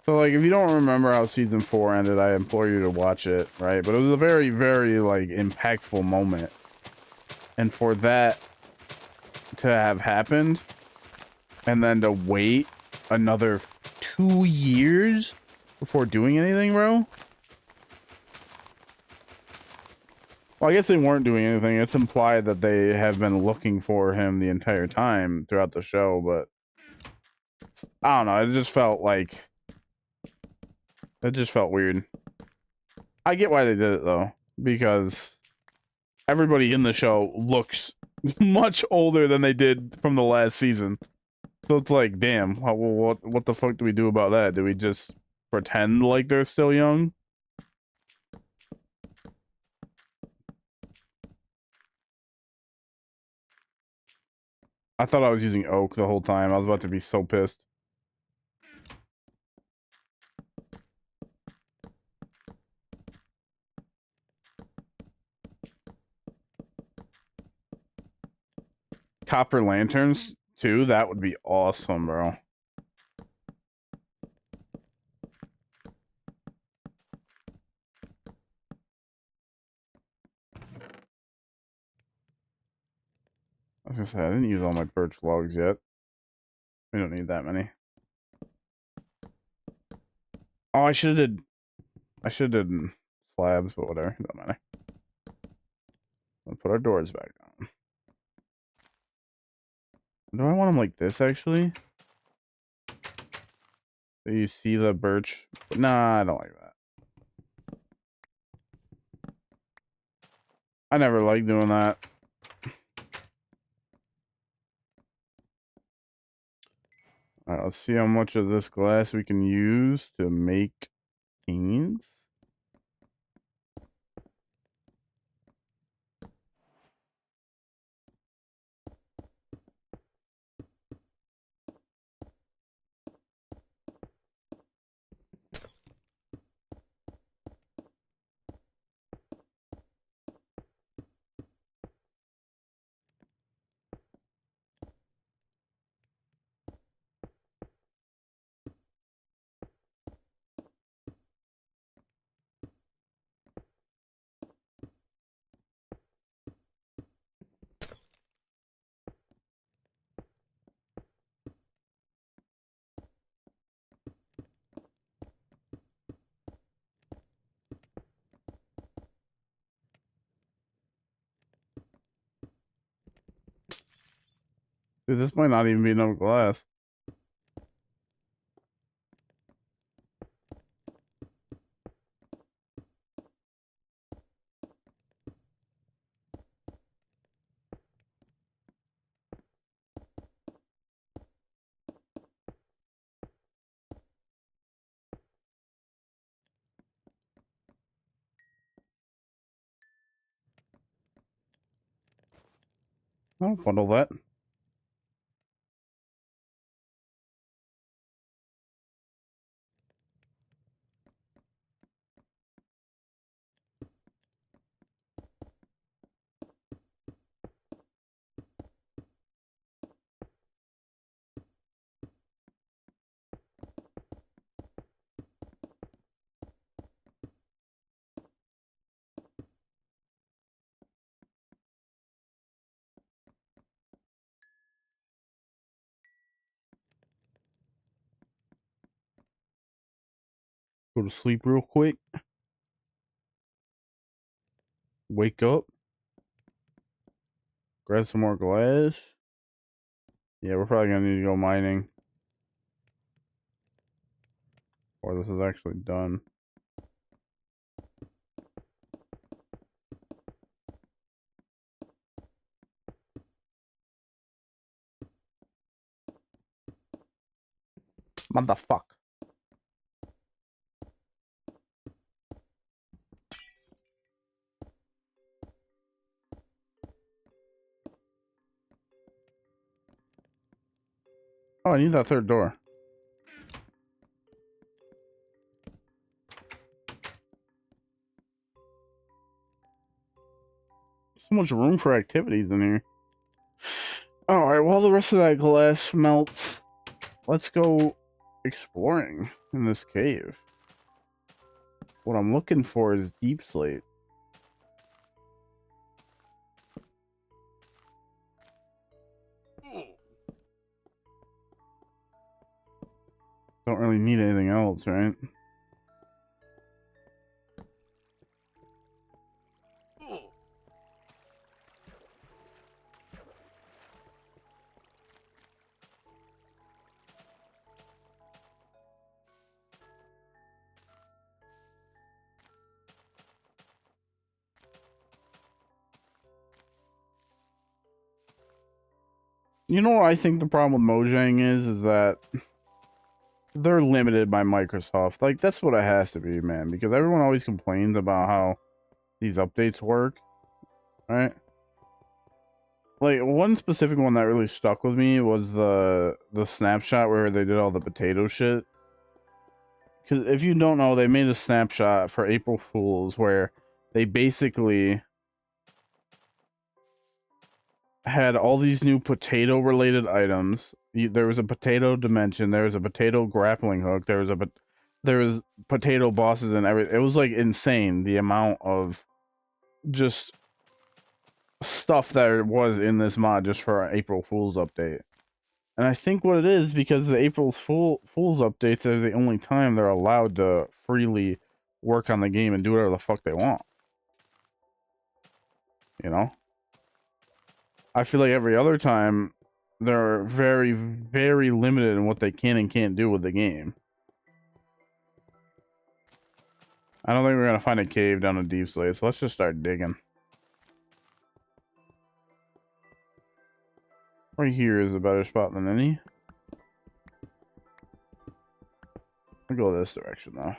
So, like, if you don't remember how Season 4 ended, I implore you to watch it, right? But it was a very, very, like, impactful moment. And for that to have happened, and then to wait another 2 years before doing anything, bro? Well, I guess they weren't doing anything. It's implied that they have been looking for him the entire time throughout the show, but I don't know. It just felt like... It just felt weird. I get why they did it, though, because everybody in the show looks much older than they did from the last season. So it's like, damn, what the fuck do we do about that? Do we just pretend like they're still young? I thought I was using oak the whole time. I was about to be so pissed. Copper lanterns, too? That would be awesome, bro. I was gonna say, I didn't use all my birch logs yet. We don't need that many. Oh, I should have did slabs, but whatever. Don't matter. Let's put our doors back on. Do I want them like this, actually? So you see the birch? Nah, I don't like that. I never liked doing that. Alright, let's see how much of this glass we can use to make panes. Dude, this might not even be enough glass. I'll bundle that. Go to sleep real quick. Wake up. Grab some more glass. Yeah, we're probably gonna need to go mining. Or this is actually done. Motherfuck. Oh, I need that third door. So much room for activities in here. Alright, while the rest of that glass melts, let's go exploring in this cave. What I'm looking for is deep slate. Don't really need anything else, right? You know what I think the problem with Mojang is that they're limited by Microsoft. Like, that's what it has to be, man. Because everyone always complains about how these updates work, right? Like, one specific one that really stuck with me was the snapshot where they did all the potato shit. Because if you don't know, they made a snapshot for April Fools where they basically had all these new potato related items. There was a potato dimension, there was a potato grappling hook, there was potato bosses and everything. It was like insane the amount of just stuff that was in this mod just for our April Fool's update. And I think what it is because the Fool's updates are the only time they're allowed to freely work on the game and do whatever the fuck they want. You know? I feel like every other time they're very, very limited in what they can and can't do with the game. I don't think we're gonna find a cave down a deep slate, so let's just start digging. Right here is a better spot than any. I'll go this direction though.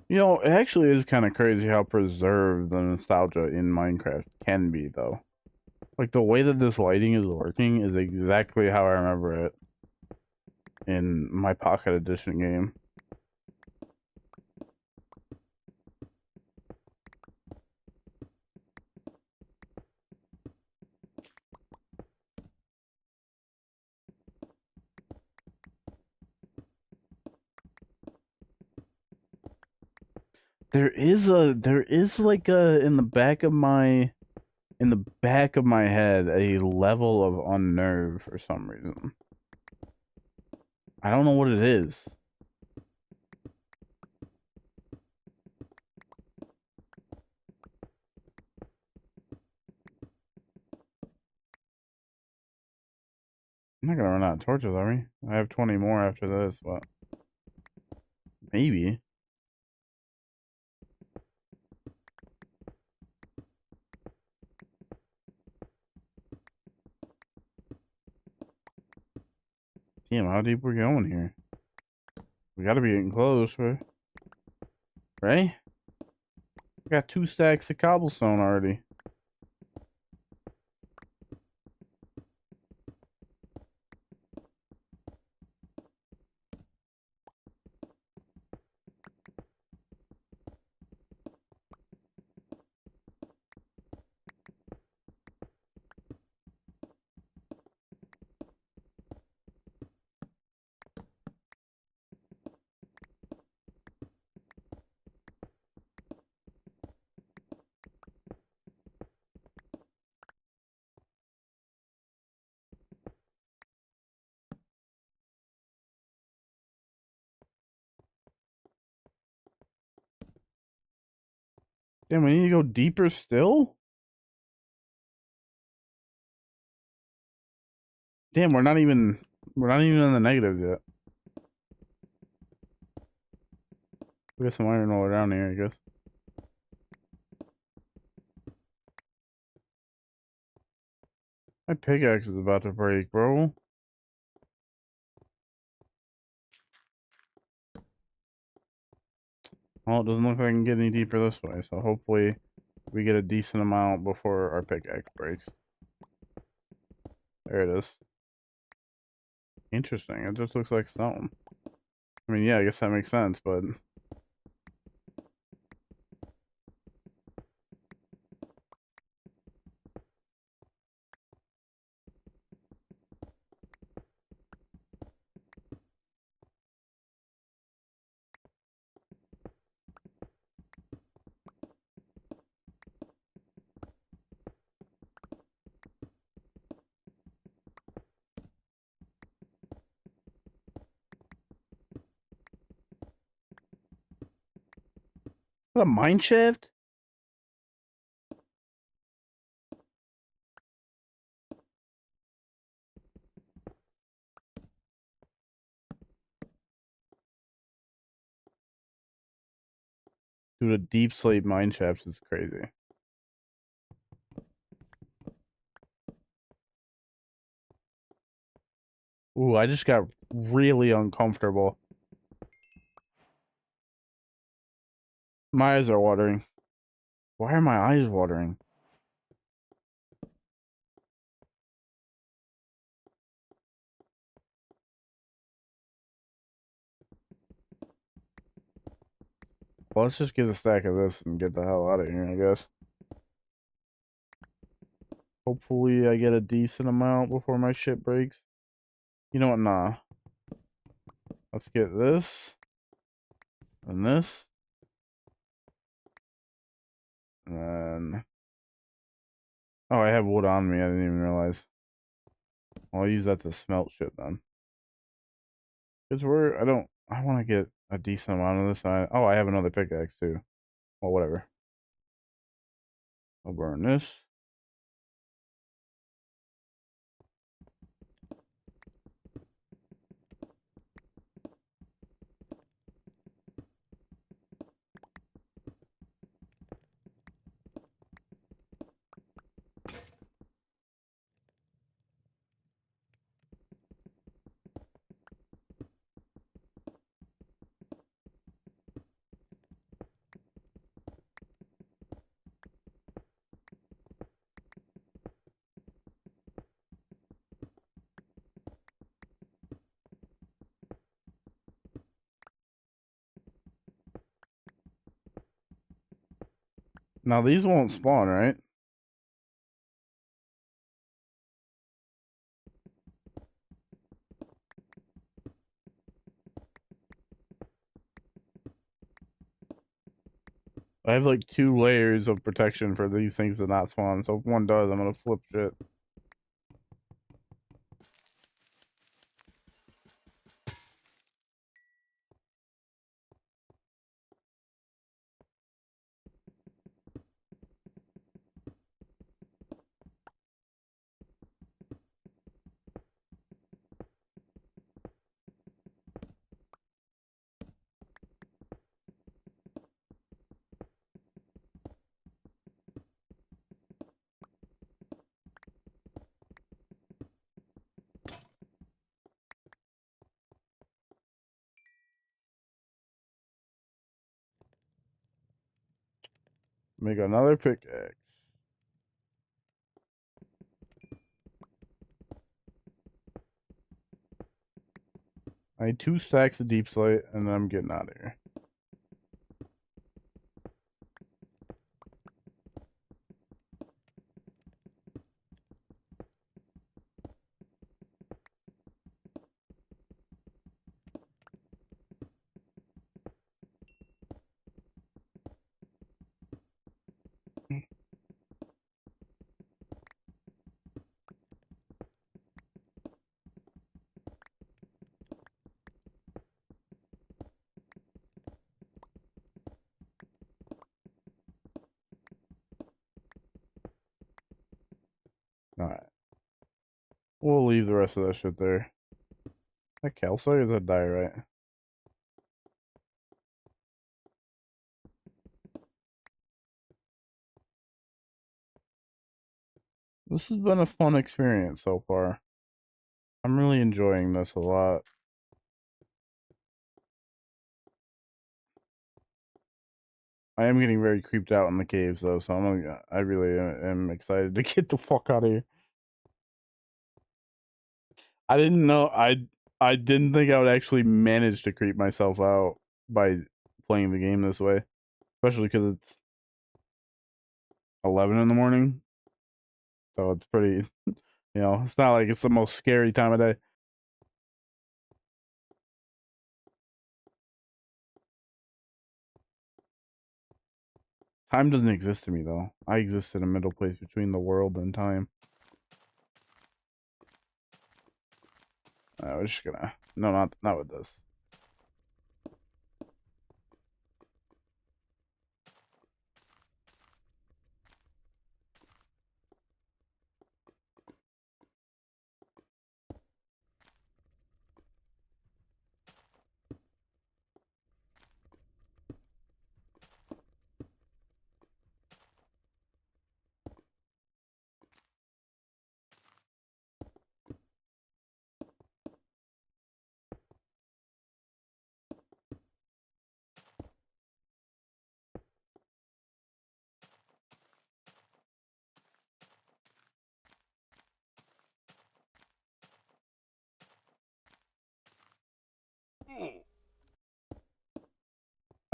You know, it actually is kind of crazy how preserved the nostalgia in Minecraft can be, though. Like, the way that this lighting is working is exactly how I remember it in my Pocket Edition game. There is like in the back of my head a level of unnerve for some reason. I don't know what it is. I'm not gonna run out of torches, are we? I have 20 more after this, but maybe. Damn, how deep we're going here? We gotta be getting close, right? Right? I got 2 stacks of cobblestone already. Damn, we need to go deeper still? Damn, we're not even on the negatives yet. We got some iron all around here, I guess. My pickaxe is about to break, bro. Well, it doesn't look like I can get any deeper this way, so hopefully we get a decent amount before our pickaxe breaks. There it is. Interesting. It just looks like stone. I mean, yeah, I guess that makes sense, but what a mine shaft? Dude, a deep slate mine shaft is crazy. Ooh, I just got really uncomfortable. My eyes are watering. Why are my eyes watering? Well, let's just get a stack of this and get the hell out of here, I guess. Hopefully I get a decent amount before my shit breaks. You know what? Nah. Let's get this. And this. And then... Oh, I have wood on me. I didn't even realize. I'll use that to smelt shit then. Because I want to get a decent amount of this. Oh, I have another pickaxe too. Well, whatever. I'll burn this. Now these won't spawn, right? I have like 2 layers of protection for these things to not spawn. So if one does, I'm gonna flip shit. Make another pickaxe. I need 2 stacks of deep slate, and then I'm getting out of here. We'll leave the rest of that shit there. Is that calcite or is that diorite? This has been a fun experience so far. I'm really enjoying this a lot. I am getting very creeped out in the caves though, so I really am excited to get the fuck out of here. I didn't know I didn't think I would actually manage to creep myself out by playing the game this way, especially because it's 11 in the morning, so it's pretty. It's not like it's the most scary time of day. Time doesn't exist to me though. I exist in a middle place between the world and time. We're just gonna no, not with this.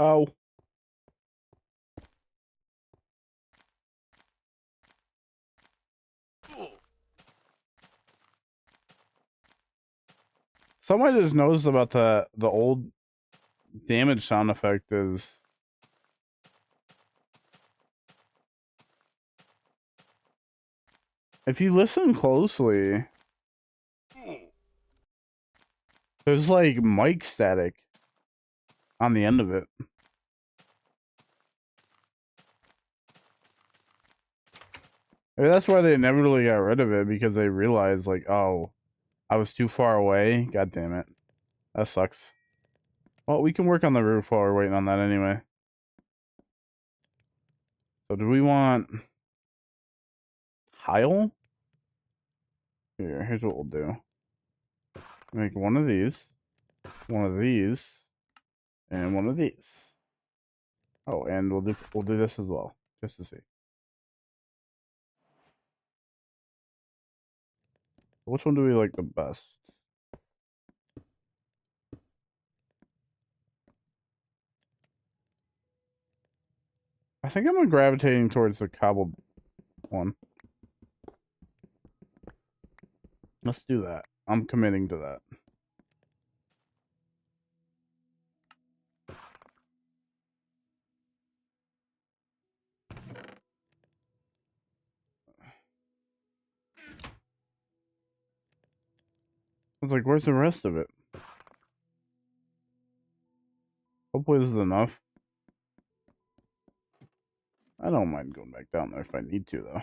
Oh. Something I just noticed about the old damage sound effect is if you listen closely, there's like mic static on the end of it. Maybe that's why they never really got rid of it, because they realized like, oh, I was too far away. God damn it. That sucks. Well, we can work on the roof while we're waiting on that anyway. So do we want tile? Here's what we'll do. Make one of these, and one of these. Oh, and we'll do this as well, just to see. Which one do we like the best? I think I'm gravitating towards the cobbled one. Let's do that. I'm committing to that. I was like, where's the rest of it? Hopefully this is enough. I don't mind going back down there if I need to, though.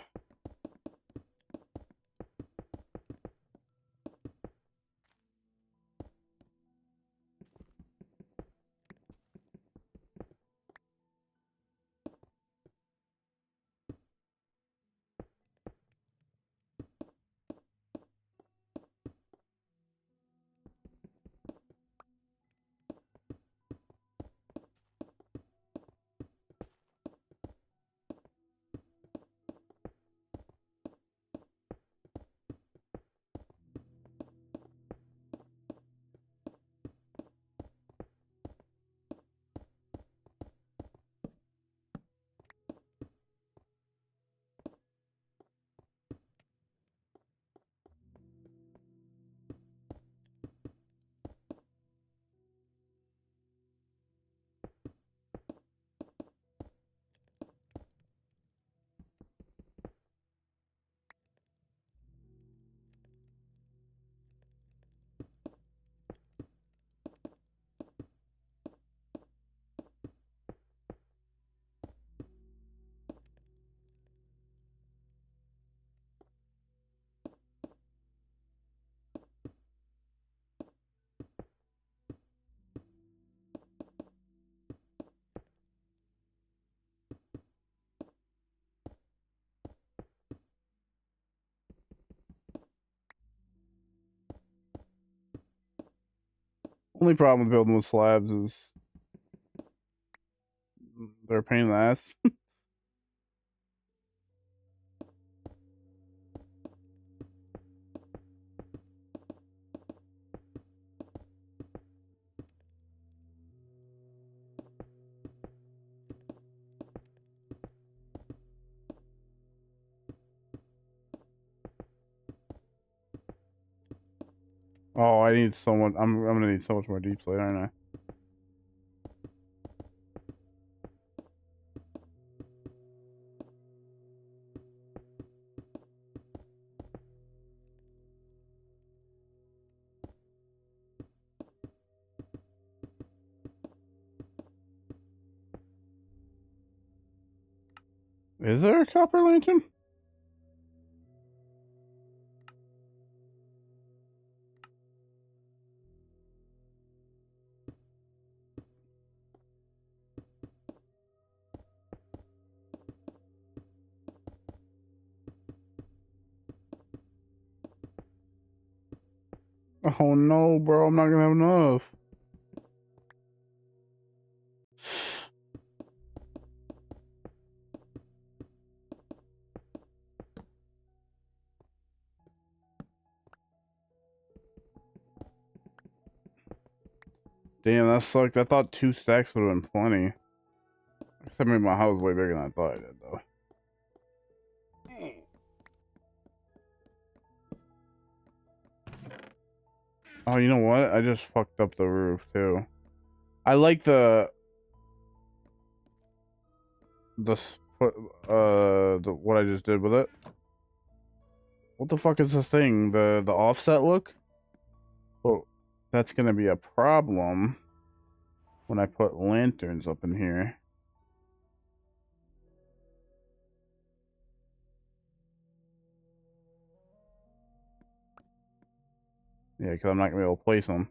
Only problem with building with slabs is they're a pain in the ass. Oh, I need so much. I'm gonna need so much more deep slate, aren't I? Is there a copper lantern? Oh no, bro! I'm not gonna have enough. Damn, that sucked. I thought 2 stacks would have been plenty. Except maybe my house is way bigger than I thought I did, though. Oh, you know what? I just fucked up the roof too. I like what I just did with it. What the fuck is this thing? The offset look? Oh, that's gonna be a problem when I put lanterns up in here. Yeah, because I'm not gonna be able to place them.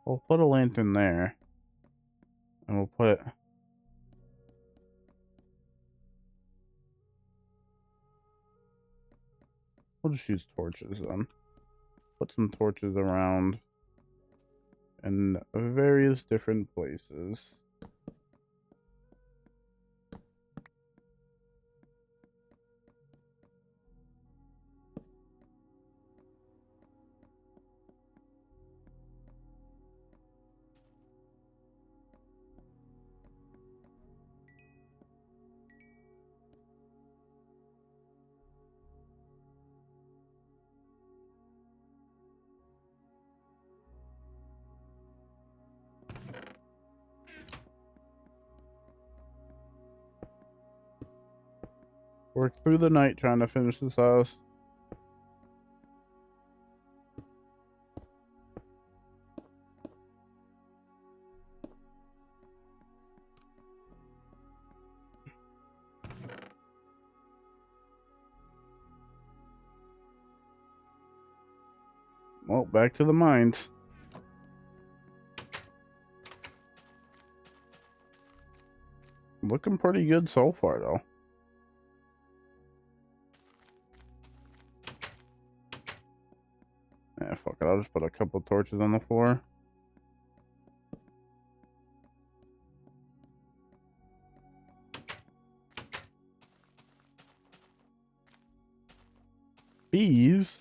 We'll put a lantern there, and we'll just use torches then. Put some torches around in various different places. Work through the night trying to finish this house. Well, back to the mines. Looking pretty good so far, though. Yeah, fuck it. I'll just put a couple torches on the floor. Bees?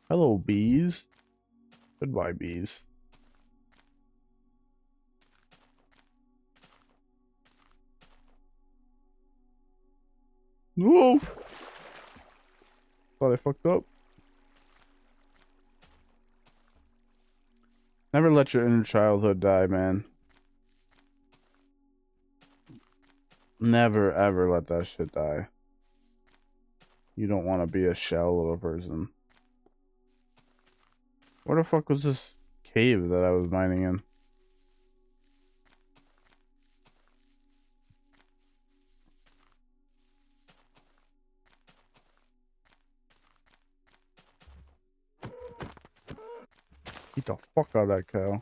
Hello, bees. Goodbye, bees. Whoa! Thought I fucked up. Never let your inner childhood die, man. Never, ever let that shit die. You don't want to be a shell of a person. Where the fuck was this cave that I was mining in? Get the fuck out of that cow.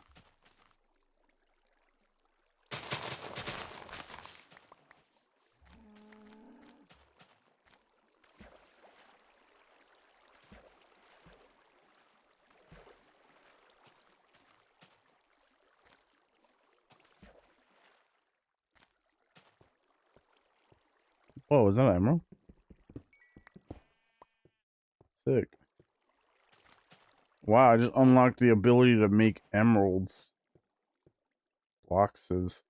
Whoa, is that an emerald? Sick. Wow, I just unlocked the ability to make emeralds. Boxes.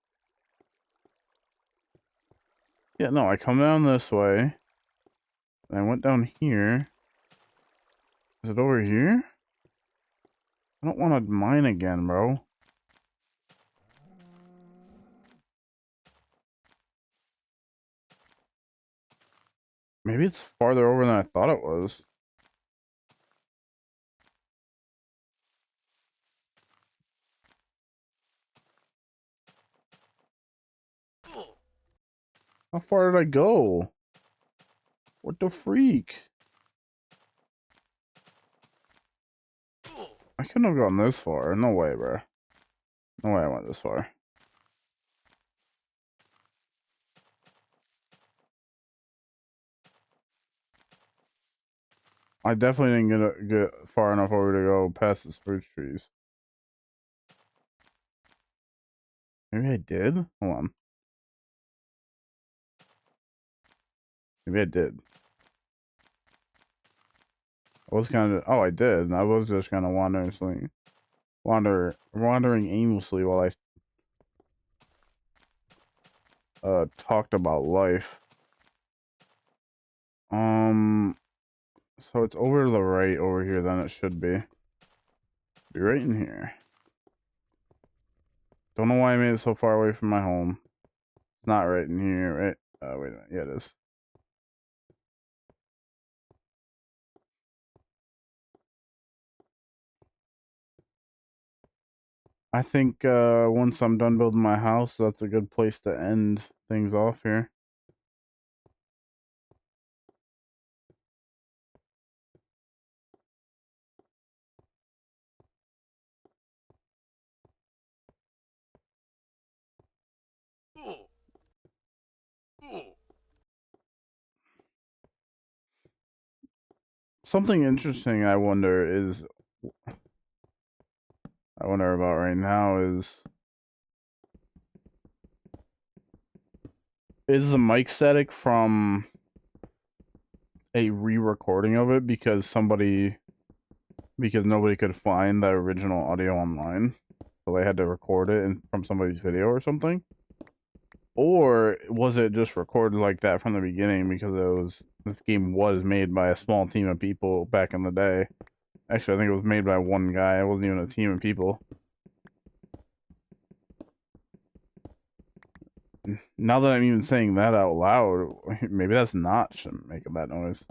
Yeah, no, I come down this way. And I went down here. Is it over here? I don't want to mine again, bro. Maybe it's farther over than I thought it was. How far did I go? What the freak? I couldn't have gone this far. No way, bro. No way I went this far. I definitely didn't get far enough over to go past the spruce trees. Maybe I did? Hold on. Maybe I did. I was kind of... Oh, I did. I was just kind of wandering aimlessly while I talked about life. So it's over to the right over here than it should be. Be right in here. Don't know why I made it so far away from my home. It's not right in here, right? Wait a minute. Yeah, it is. I think once I'm done building my house, that's a good place to end things off here. Something interesting I wonder about right now is the mic static from a re-recording of it because nobody could find the original audio online, so they had to record it from somebody's video or something? Or was it just recorded like that from the beginning because this game was made by a small team of people back in the day? Actually, I think it was made by one guy. It wasn't even a team of people. Now that I'm even saying that out loud, maybe that's not making that noise.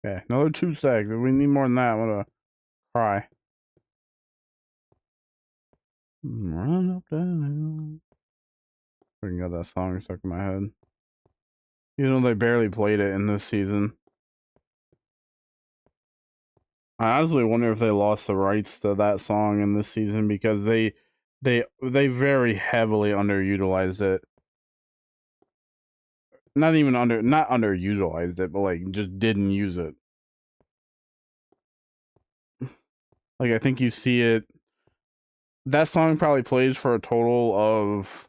Okay, another 2 seconds. If we need more than that, I'm gonna cry. Run up that hill. Freaking got that song stuck in my head. You know, they barely played it in this season. I honestly wonder if they lost the rights to that song in this season because they very heavily underutilized it. Not underutilized it, but like just didn't use it. Like I think you see it. That song probably plays for a total of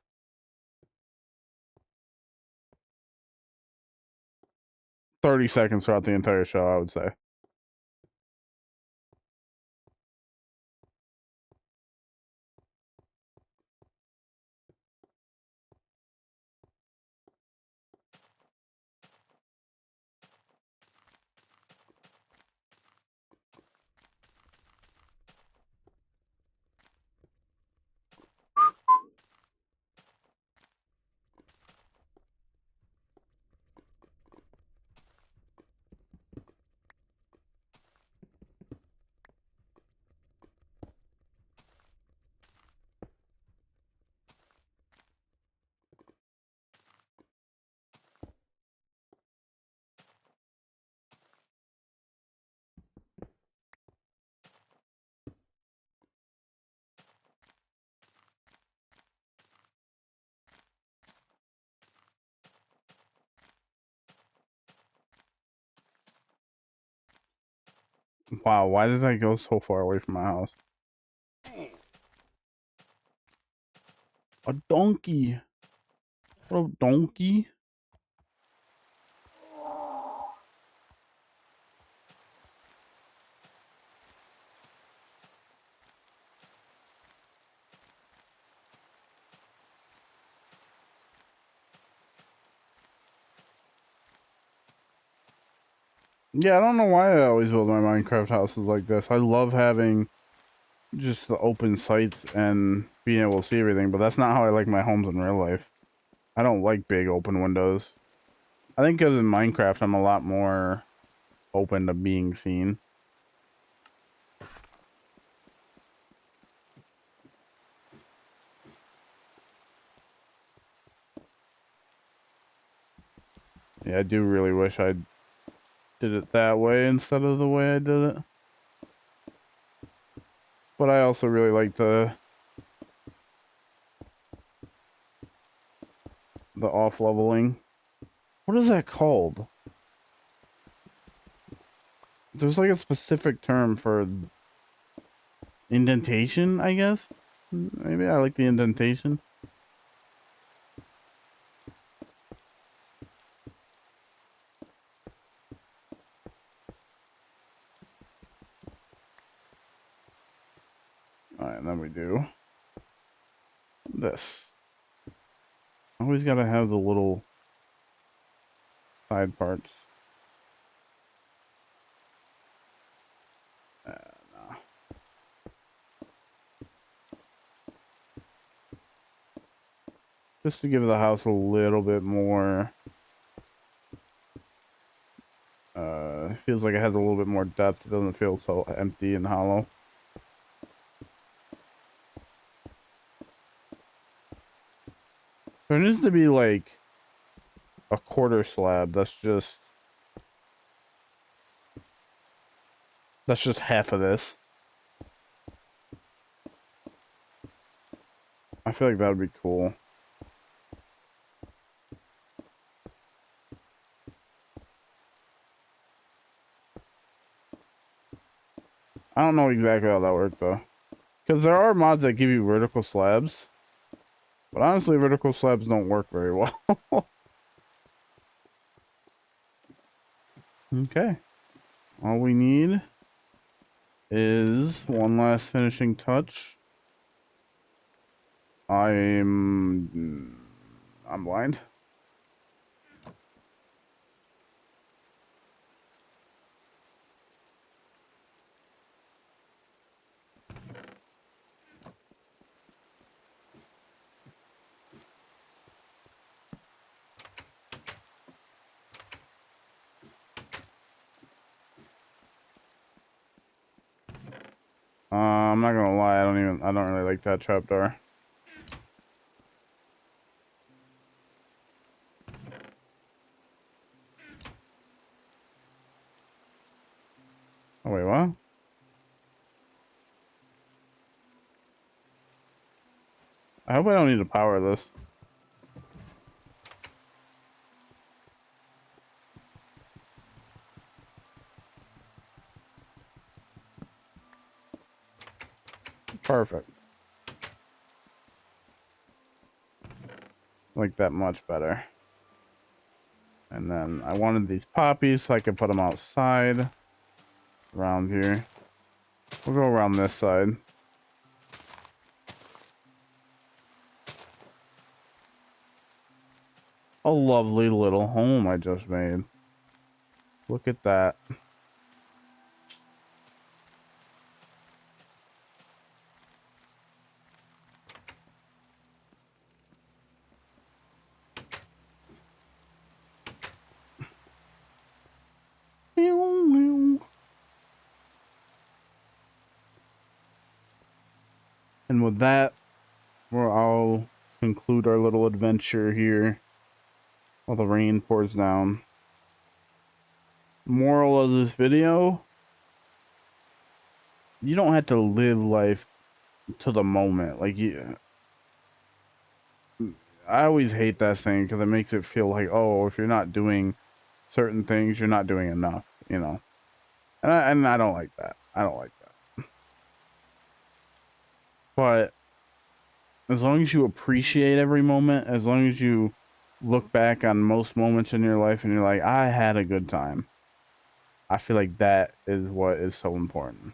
30 seconds throughout the entire show, I would say. Wow, why did I go so far away from my house? A donkey. What a donkey. Yeah, I don't know why I always build my Minecraft houses like this. I love having just the open sights and being able to see everything, but that's not how I like my homes in real life. I don't like big open windows. I think because in Minecraft, I'm a lot more open to being seen. Yeah, I do really wish I did it that way instead of the way I did it. But I also really like the off leveling. What is that called? There's like a specific term for indentation, I guess. Maybe I like the indentation. Alright, and then we do this. Always gotta have the little side parts. No. Just to give the house a little bit more. It feels like it has a little bit more depth. It doesn't feel so empty and hollow. There needs to be like a quarter slab. That's just half of this. I feel like that would be cool. I don't know exactly how that works though. Because there are mods that give you vertical slabs. But honestly, vertical slabs don't work very well. Okay. All we need is one last finishing touch. I'm blind. I'm not gonna lie, I don't really like that trapdoor. Oh, wait, what? I hope I don't need to power this. Perfect. Like that much better. And then I wanted these poppies so I could put them outside. Around here. We'll go around this side. A lovely little home I just made. Look at that. And with that, I'll conclude our little adventure here while the rain pours down. Moral of this video, you don't have to live life to the moment. Like, I always hate that saying because it makes it feel like, oh, if you're not doing certain things, you're not doing enough, you know. And I don't like that. I don't like that. But as long as you appreciate every moment, as long as you look back on most moments in your life and you're like, I had a good time, I feel like that is what is so important.